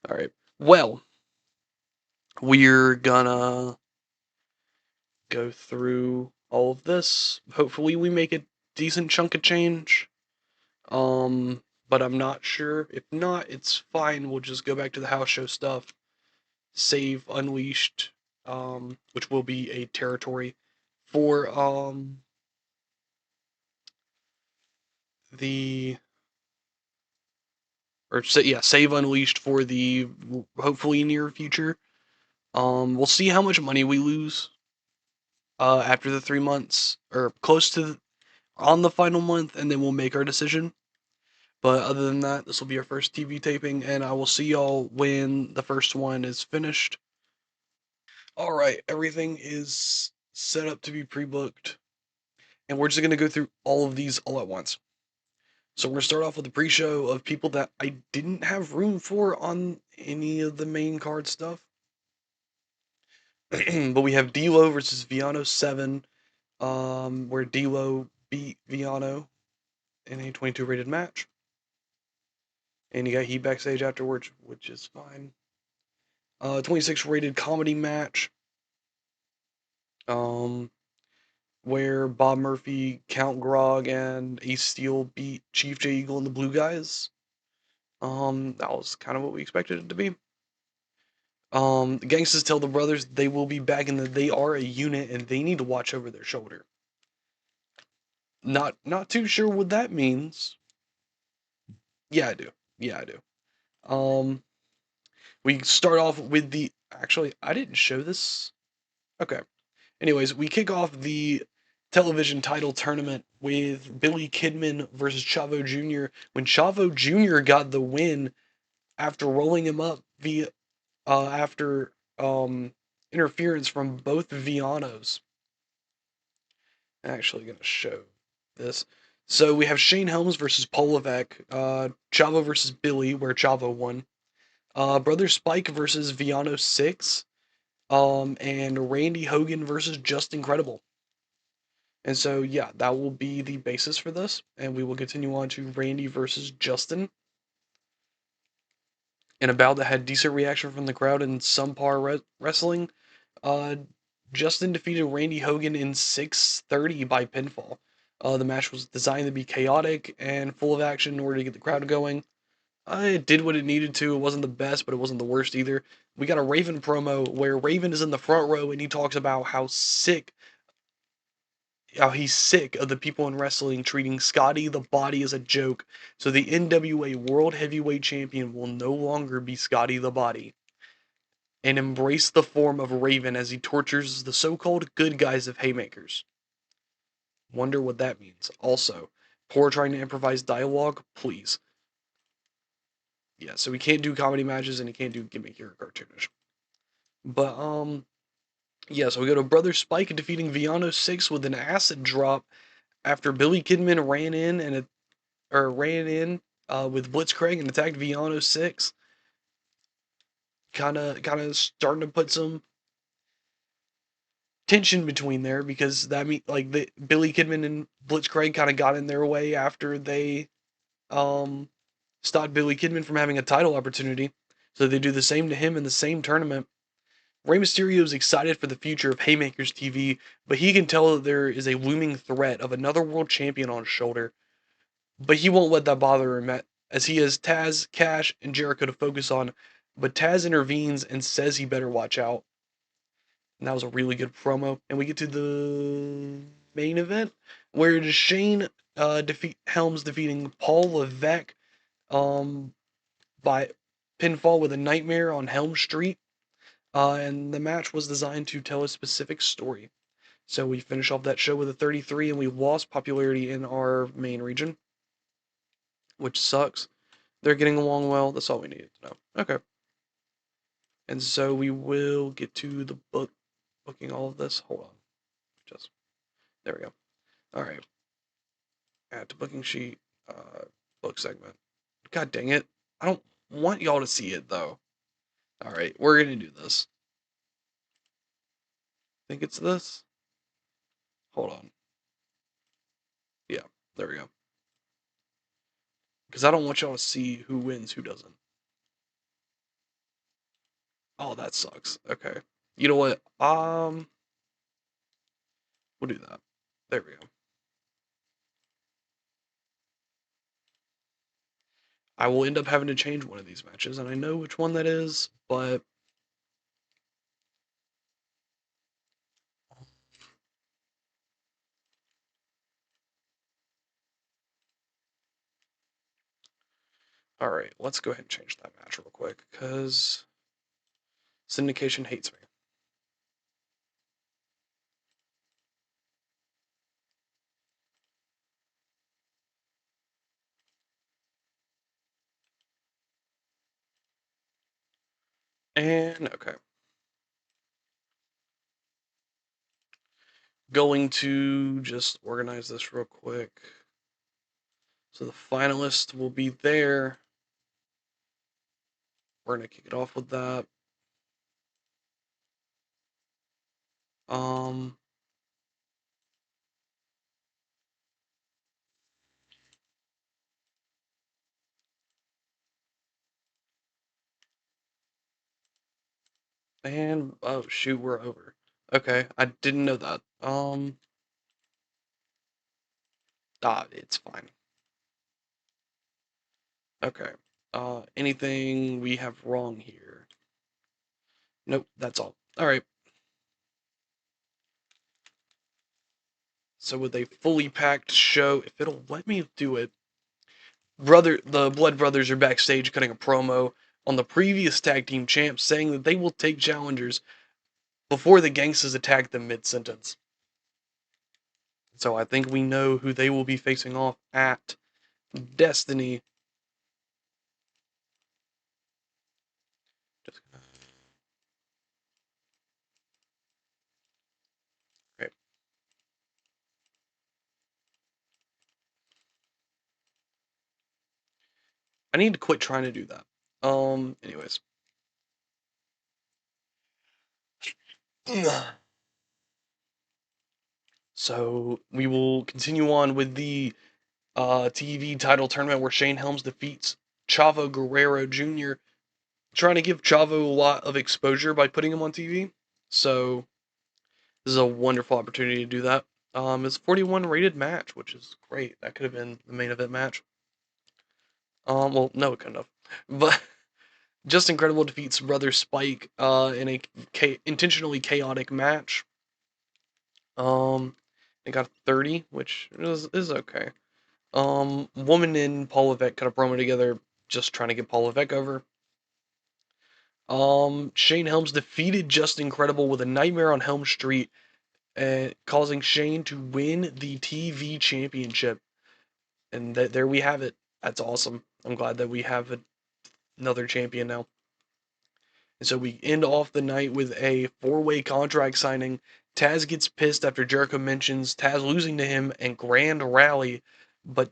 All right. Well, we're gonna go through all of this. Hopefully, we make a decent chunk of change. But I'm not sure. If not, it's fine. We'll just go back to the house show stuff. Save Unleashed, which will be a territory for the or yeah, save Unleashed for the hopefully near future. We'll see how much money we lose after the 3 months or close to on the final month, and then we'll make our decision. But other than that, this will be our first TV taping, and I will see y'all when the first one is finished. All right, everything is set up to be pre-booked, and we're just gonna go through all of these all at once. So we're gonna start off with the pre-show of people that I didn't have room for on any of the main card stuff. But we have D'Lo versus Viano 7, where D'Lo beat Viano in a 22 rated match. And you got heat backstage afterwards, which is fine. 26 rated comedy match, um, where Bob Murphy, Count Grog, and Ace Steel beat Chief J Eagle and the Blue Guys. That was kind of what we expected it to be. The gangsters tell the brothers they will be back and that they are a unit and they need to watch over their shoulder. Not too sure what that means. Yeah, I do. Yeah, I do. Um, we start off with the. Actually, I didn't show this. Okay. Anyways, we kick off the television title tournament with Billy Kidman versus Chavo Jr. When Chavo Jr. got the win after rolling him up via after interference from both Vianos. I'm actually gonna show this. So we have Shane Helms versus Paul Levesque, Chavo versus Billy, where Chavo won. Brother Spike versus Viano 6, and Randy Hogan versus Just Incredible. And so, yeah, that will be the basis for this, and we will continue on to Randy versus Justin. In a bout that had decent reaction from the crowd and some par wrestling, uh, Justin defeated Randy Hogan in 6:30 by pinfall. The match was designed to be chaotic and full of action in order to get the crowd going. It did what it needed to. It wasn't the best, but it wasn't the worst either. We got a Raven promo where Raven is in the front row and he talks about how he's sick of the people in wrestling treating Scotty the Body as a joke. So the NWA World Heavyweight Champion will no longer be Scotty the Body, and embrace the form of Raven as he tortures the so-called good guys of Haymakers. Wonder what that means. Also, poor trying to improvise dialogue, please. Yeah, so he can't do comedy matches and he can't do gimmicky or cartoonish. But yeah, so we go to Brother Spike defeating Viano 6 with an acid drop after Billy Kidman ran in with Blitzcrank and attacked Viano 6. Kind of starting to put some tension between there because that mean like the Billy Kidman and Blitzcrank kind of got in their way after they um stopped Billy Kidman from having a title opportunity. So they do the same to him in the same tournament. Rey Mysterio is excited for the future of Haymakers TV, but he can tell that there is a looming threat of another world champion on his shoulder. But he won't let that bother him as he has Taz, Cash, and Jericho to focus on. But Taz intervenes and says he better watch out. And that was a really good promo. And we get to the main event where Shane Helms defeating Paul Levesque um, by pinfall with a nightmare on Helm Street. And the match was designed to tell a specific story. So we finish off that show with a 33, and we lost popularity in our main region, which sucks. They're getting along well. That's all we needed to know. Okay. And so we will get to the booking all of this. Hold on. Just there we go. All right. Add to booking sheet. Book segment. God dang it. I don't want y'all to see it though. All right, we're gonna do this. Think it's this? Hold on. Yeah, there we go. Because I don't want y'all to see who wins, who doesn't. Oh, that sucks. Okay. You know what? We'll do that. There we go. I will end up having to change one of these matches, and I know which one that is, but all right, let's go ahead and change that match real quick because syndication hates me. And okay, going to just organize this real quick. So the finalists will be there. We're gonna kick it off with that. Um, and oh shoot, we're over. Okay, I didn't know that. It's fine. Okay. Anything we have wrong here? Nope, that's all. All right. So with a fully packed show, if it'll let me do it, the Blood Brothers are backstage cutting a promo on the previous tag team champs, saying that they will take challengers before the Gangstas attack them mid-sentence. So I think we know who they will be facing off at Destiny. Okay. I need to quit trying to do that. Anyways. So we will continue on with the TV title tournament where Shane Helms defeats Chavo Guerrero Jr., trying to give Chavo a lot of exposure by putting him on TV. So this is a wonderful opportunity to do that. It's a 41 rated match, which is great. That could have been the main event match. Well, no, it couldn't have. But Just Incredible defeats Brother Spike in a intentionally chaotic match. It got 30, which is okay. Woman and Paul Levesque cut a promo together, just trying to get Paul Levesque over. Shane Helms defeated Just Incredible with a Nightmare on Helm Street, causing Shane to win the TV championship. And there we have it. That's awesome. I'm glad that we have another champion now. And so we end off the night with a four-way contract signing. Taz gets pissed after Jericho mentions Taz losing to him and Grand Rally, but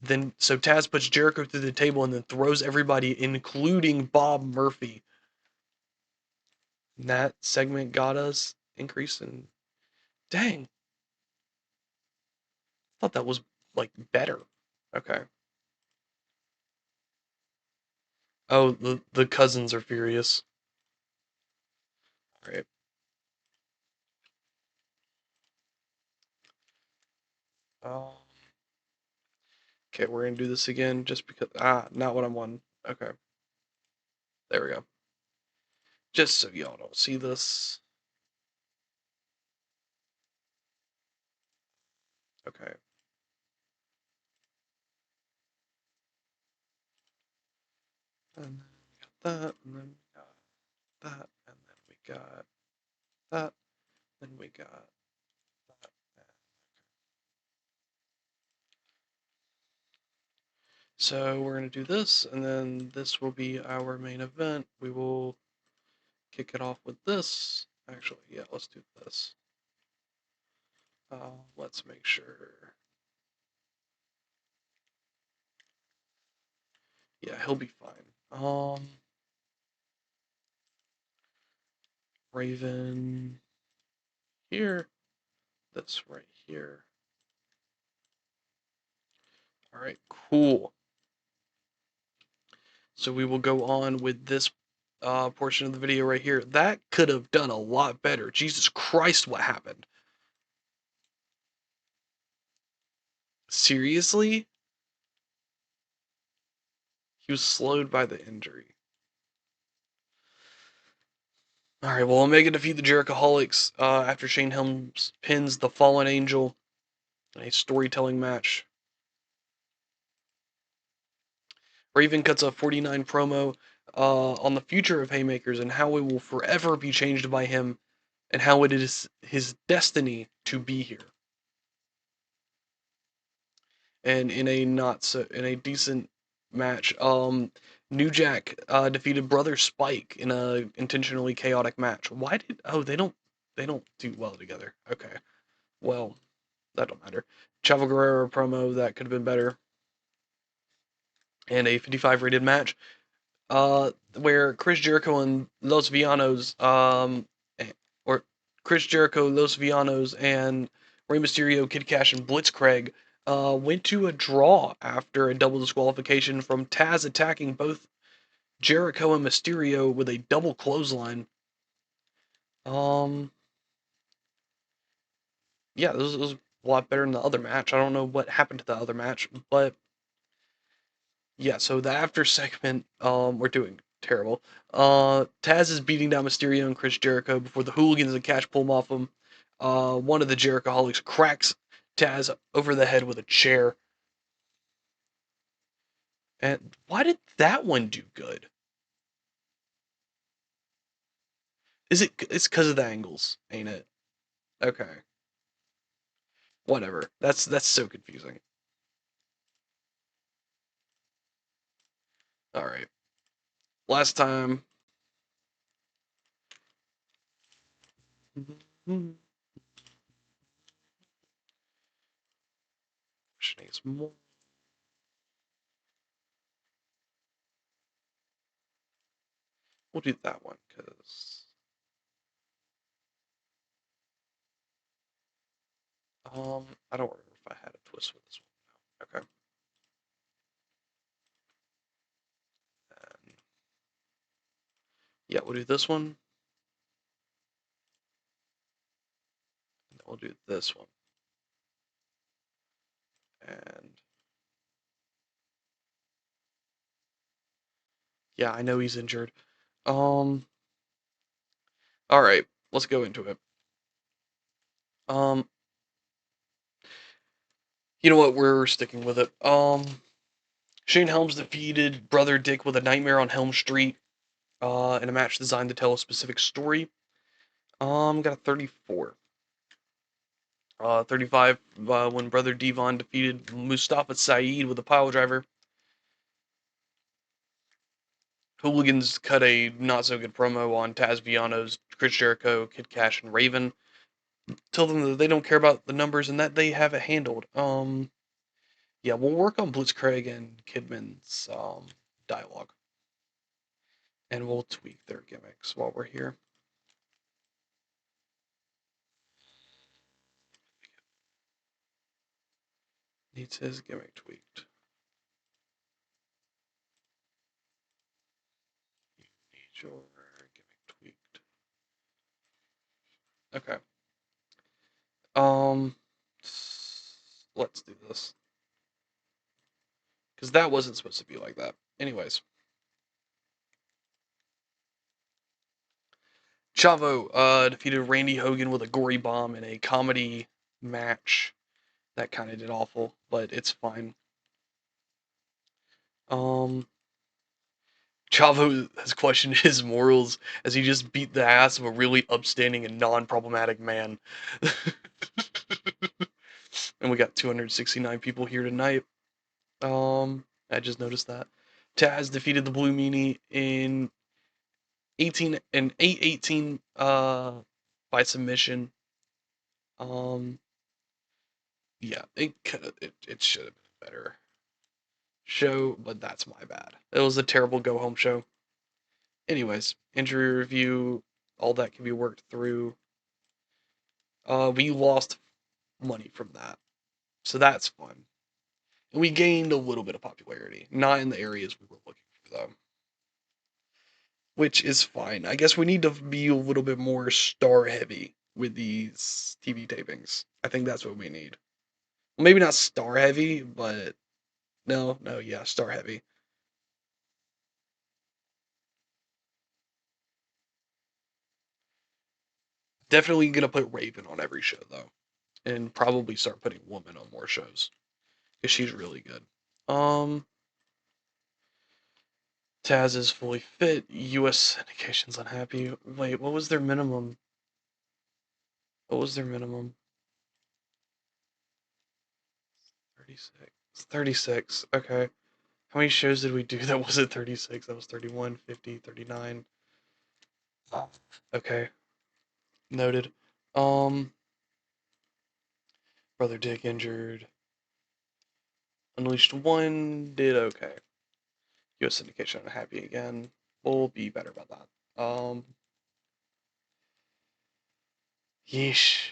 then so Taz puts Jericho through the table and then throws everybody, including Bob Murphy. And that segment got us increase in. Dang, I thought that was like better. Okay. Oh, the cousins are furious. All right. Um, okay, we're gonna do this again just because. Not what I want. Okay, there we go. Just so y'all don't see this. Okay. And then we got that, and then we got that, and then we got that, and we got that. So we're gonna do this, and then this will be our main event. We will kick it off with this. Actually, yeah, let's do this. Let's make sure. Yeah, he'll be fine. Raven here. This right here. All right, cool. So we will go on with this portion of the video right here. That could have done a lot better. Jesus Christ, what happened? Seriously? He was slowed by the injury. Alright, well, Omega defeat the Jerichoholics after Shane Helms pins the Fallen Angel in a storytelling match. Raven cuts a 49 promo on the future of Haymakers and how it will forever be changed by him and how it is his destiny to be here. And in a decent match, New Jack defeated Brother Spike in a intentionally chaotic match. Why did they don't do well together? Okay, well that don't matter. Chavo Guerrero promo that could have been better, and a 55 rated match, where Chris Jericho and Los Villanos, or Chris Jericho, Los Villanos, and Rey Mysterio, Kid Cash, and Blitzkrieg went to a draw after a double disqualification from Taz attacking both Jericho and Mysterio with a double clothesline. Um, yeah, this was a lot better than the other match. I don't know what happened to the other match, but yeah, so the after segment, we're doing terrible. Taz is beating down Mysterio and Chris Jericho before the hooligans and Cash pull him off him. One of the Jerichoholics cracks Taz over the head with a chair. And why did that one do good? It's because of the angles, ain't it? Okay, whatever. That's so confusing. All right, last time. Which needs more. We'll do that one because I don't remember if I had a twist with this one. Okay. And yeah, we'll do this one. And then we'll do this one. And yeah, I know he's injured. Um, all right, let's go into it. Um, you know what? We're sticking with it. Shane Helms defeated Brother Dick with a Nightmare on Helm Street. In a match designed to tell a specific story. Got a 34. 35 when Brother Devon defeated Mustafa Saeed with a pile driver. Hooligans cut a not so good promo on Taz Viano's Chris Jericho, Kid Cash, and Raven. Tell them that they don't care about the numbers and that they have it handled. Yeah, we'll work on Blitzkrieg and Kidman's dialogue, and we'll tweak their gimmicks while we're here. Needs his gimmick tweaked. Need your gimmick tweaked. Okay. Um, let's do this because that wasn't supposed to be like that. Anyways, Chavo defeated Randy Hogan with a gory bomb in a comedy match. That kind of did awful, but it's fine. Um, Chavo has questioned his morals as he just beat the ass of a really upstanding and non-problematic man. And we got 269 people here tonight. I just noticed that. Taz defeated the Blue Meanie in 8-18 by submission. Yeah, it should have been a better show, but that's my bad. It was a terrible go home show. Anyways, injury review, all that can be worked through. We lost money from that, so that's fun. And we gained a little bit of popularity, not in the areas we were looking for though, which is fine. I guess we need to be a little bit more star heavy with these TV tapings. I think that's what we need. Well, maybe not star heavy, but no, yeah, star heavy. Definitely gonna put Raven on every show though, and probably start putting Woman on more shows because she's really good. Um, Taz is fully fit. U.S. syndication's unhappy. Wait, what was their minimum? What was their minimum? 36. 36. Okay. How many shows did we do that wasn't 36? That was 31, 50, 39. Oh, okay. Noted. Um, Brother Dick injured. Unleashed 1 did okay. US syndication unhappy again. We'll be better about that. Yeesh.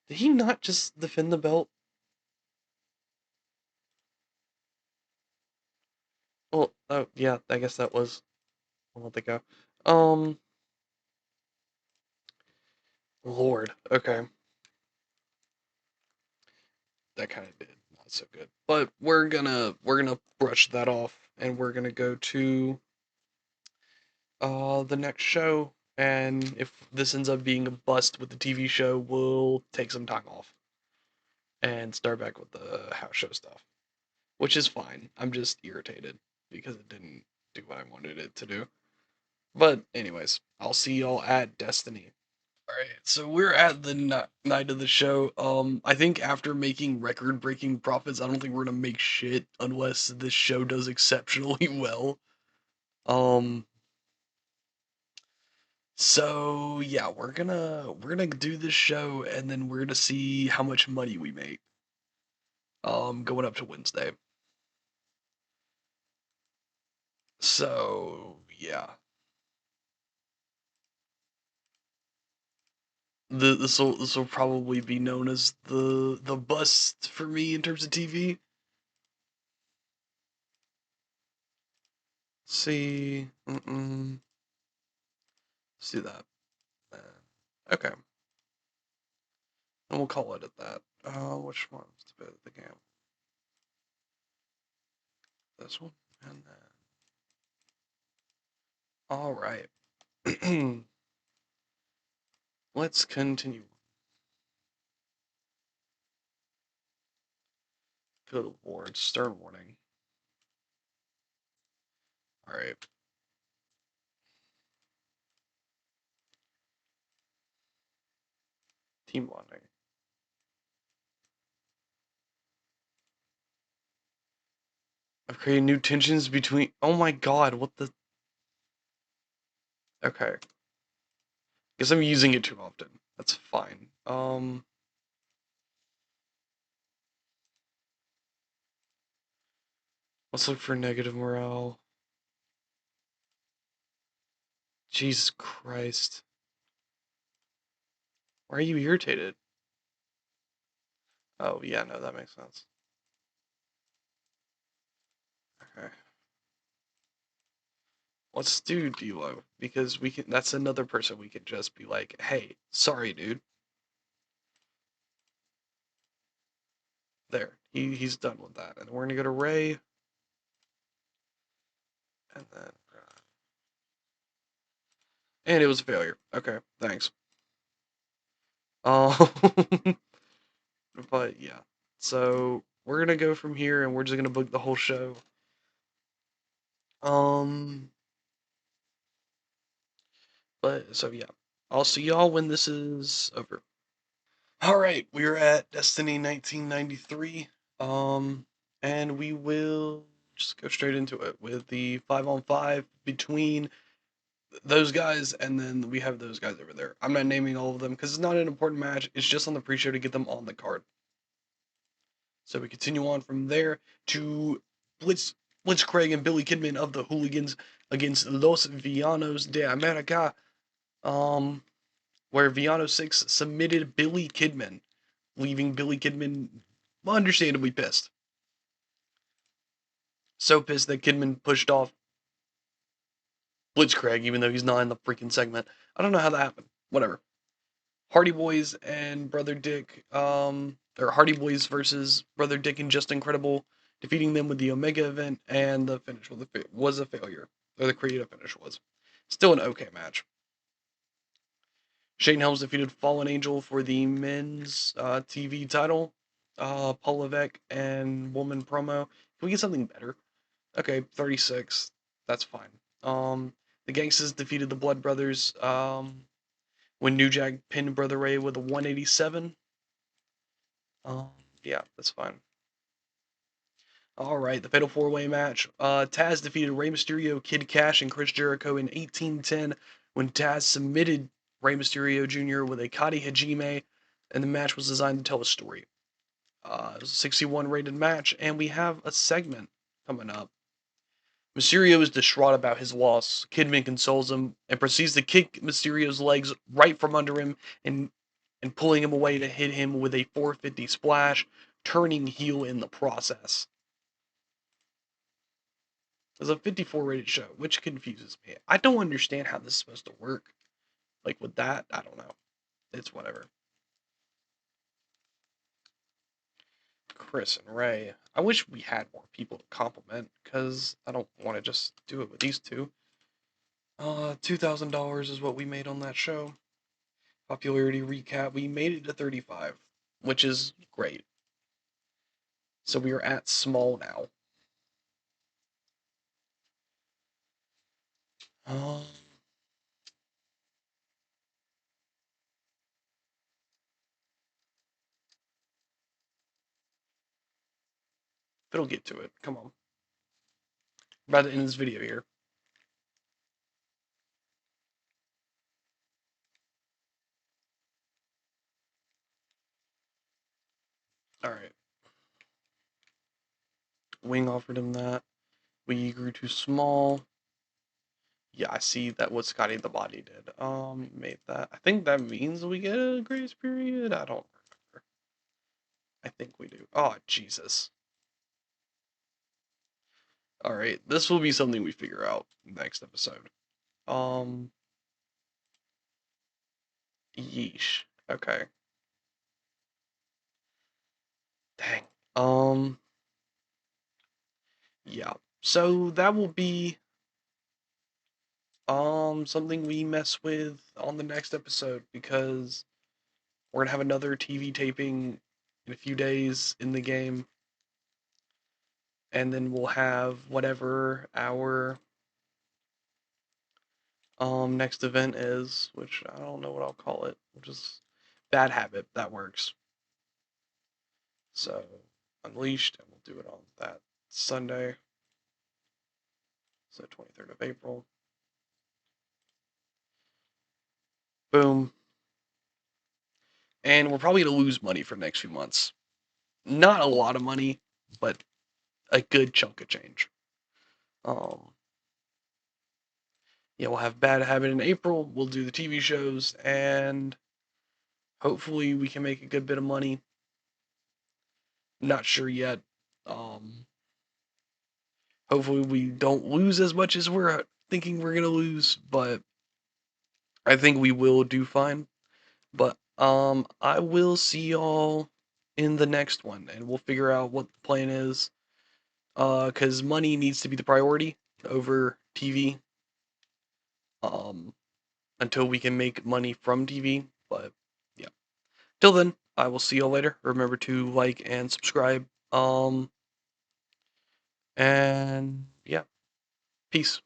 Did he not just defend the belt? Well, oh yeah, I guess that was a month ago. Um, Lord. Okay, that kind of did not so good. But we're gonna brush that off, and we're gonna go to the next show. And if this ends up being a bust with the TV show, we'll take some time off and start back with the house show stuff, which is fine. I'm just irritated because it didn't do what I wanted it to do. But anyways, I'll see y'all at Destiny. All right, so we're at the night of the show. I think after making record-breaking profits, I don't think we're gonna make shit unless this show does exceptionally well. Um, so yeah, we're gonna do this show, and then we're gonna see how much money we make. Going up to Wednesday. So yeah, this will probably be known as the bust for me in terms of TV. See, let's do that. Okay, and we'll call it at that. Which one's the bit of the game? This one, and then all right. Let's continue. Go to board. Stern warning. All right. Team bonding. I've created new tensions between. Oh my god, what the. Okay. Guess I'm using it too often. That's fine. Let's look for negative morale. Jesus Christ. Why are you irritated? Oh, yeah, no, that makes sense. Okay. Let's do D'Lo because we can. That's another person we can just be like, "Hey, sorry, dude." There, he's done with that, and we're gonna go to Ray, and then, and it was a failure. Okay, thanks. Um, but yeah, so we're gonna go from here, and we're just gonna book the whole show. Um, but so yeah, I'll see y'all when this is over. All right, we're at Destiny 1993. And we will just go straight into it with the 5-on-5 between those guys, and then we have those guys over there. I'm not naming all of them because it's not an important match. It's just on the pre-show to get them on the card. So we continue on from there to Blitzcraig and Billy Kidman of the Hooligans against Los Villanos de America. Um, where Villano 6 submitted Billy Kidman, leaving Billy Kidman understandably pissed. So pissed that Kidman pushed off Blitzcraig, even though he's not in the freaking segment. I don't know how that happened. Whatever. Hardy Boys and Brother Dick, or Hardy Boys versus Brother Dick and Just Incredible, defeating them with the Omega event, and the finish was a failure. Or the creative finish was. Still an okay match. Shane Helms defeated Fallen Angel for the men's TV title. Paul Levesque and Woman promo. Can we get something better? Okay, 36. That's fine. The Gangsters defeated the Blood Brothers. When New Jack pinned Brother Ray with a 187. Um, yeah, that's fine. All right, the Fatal 4-Way match. Taz defeated Rey Mysterio, Kid Cash, and Chris Jericho in 1810 when Taz submitted Rey Mysterio Jr. with a Kari Hajime, and the match was designed to tell a story. It was a 61 rated match, and we have a segment coming up. Mysterio is distraught about his loss. Kidman consoles him and proceeds to kick Mysterio's legs right from under him and pulling him away to hit him with a 450 splash, turning heel in the process. It's a 54 rated show, which confuses me. I don't understand how this is supposed to work. Like with that, I don't know. It's whatever. Chris and Ray. I wish we had more people to compliment because I don't want to just do it with these two. $2,000 is what we made on that show. Popularity recap. We made it to 35, which is great. So we are at small now. Um, it'll get to it. Come on. We're about to end this video here. Alright. Wing offered him that. We grew too small. Yeah, I see that what Scotty the Body did. Made that. I think that means we get a grace period. I don't remember. I think we do. Oh, Jesus. Alright, this will be something we figure out next episode. Um, yeesh. Okay. Dang. Um, yeah. So that will be something we mess with on the next episode because we're gonna have another TV taping in a few days in the game, and then we'll have whatever our next event is, which I don't know what I'll call it, which is Bad Habit. That works. So Unleashed, and we'll do it on that Sunday. So 23rd of April. Boom. And we're probably going to lose money for the next few months. Not a lot of money, but a good chunk of change. Yeah, we'll have Bad Habit in April. We'll do the TV shows, and hopefully we can make a good bit of money. Not sure yet. Hopefully we don't lose as much as we're thinking we're gonna lose, but I think we will do fine. But I will see y'all in the next one, and we'll figure out what the plan is. Because money needs to be the priority over TV. Um, until we can make money from TV. But yeah. Till then, I will see y'all later. Remember to like and subscribe. And yeah, peace.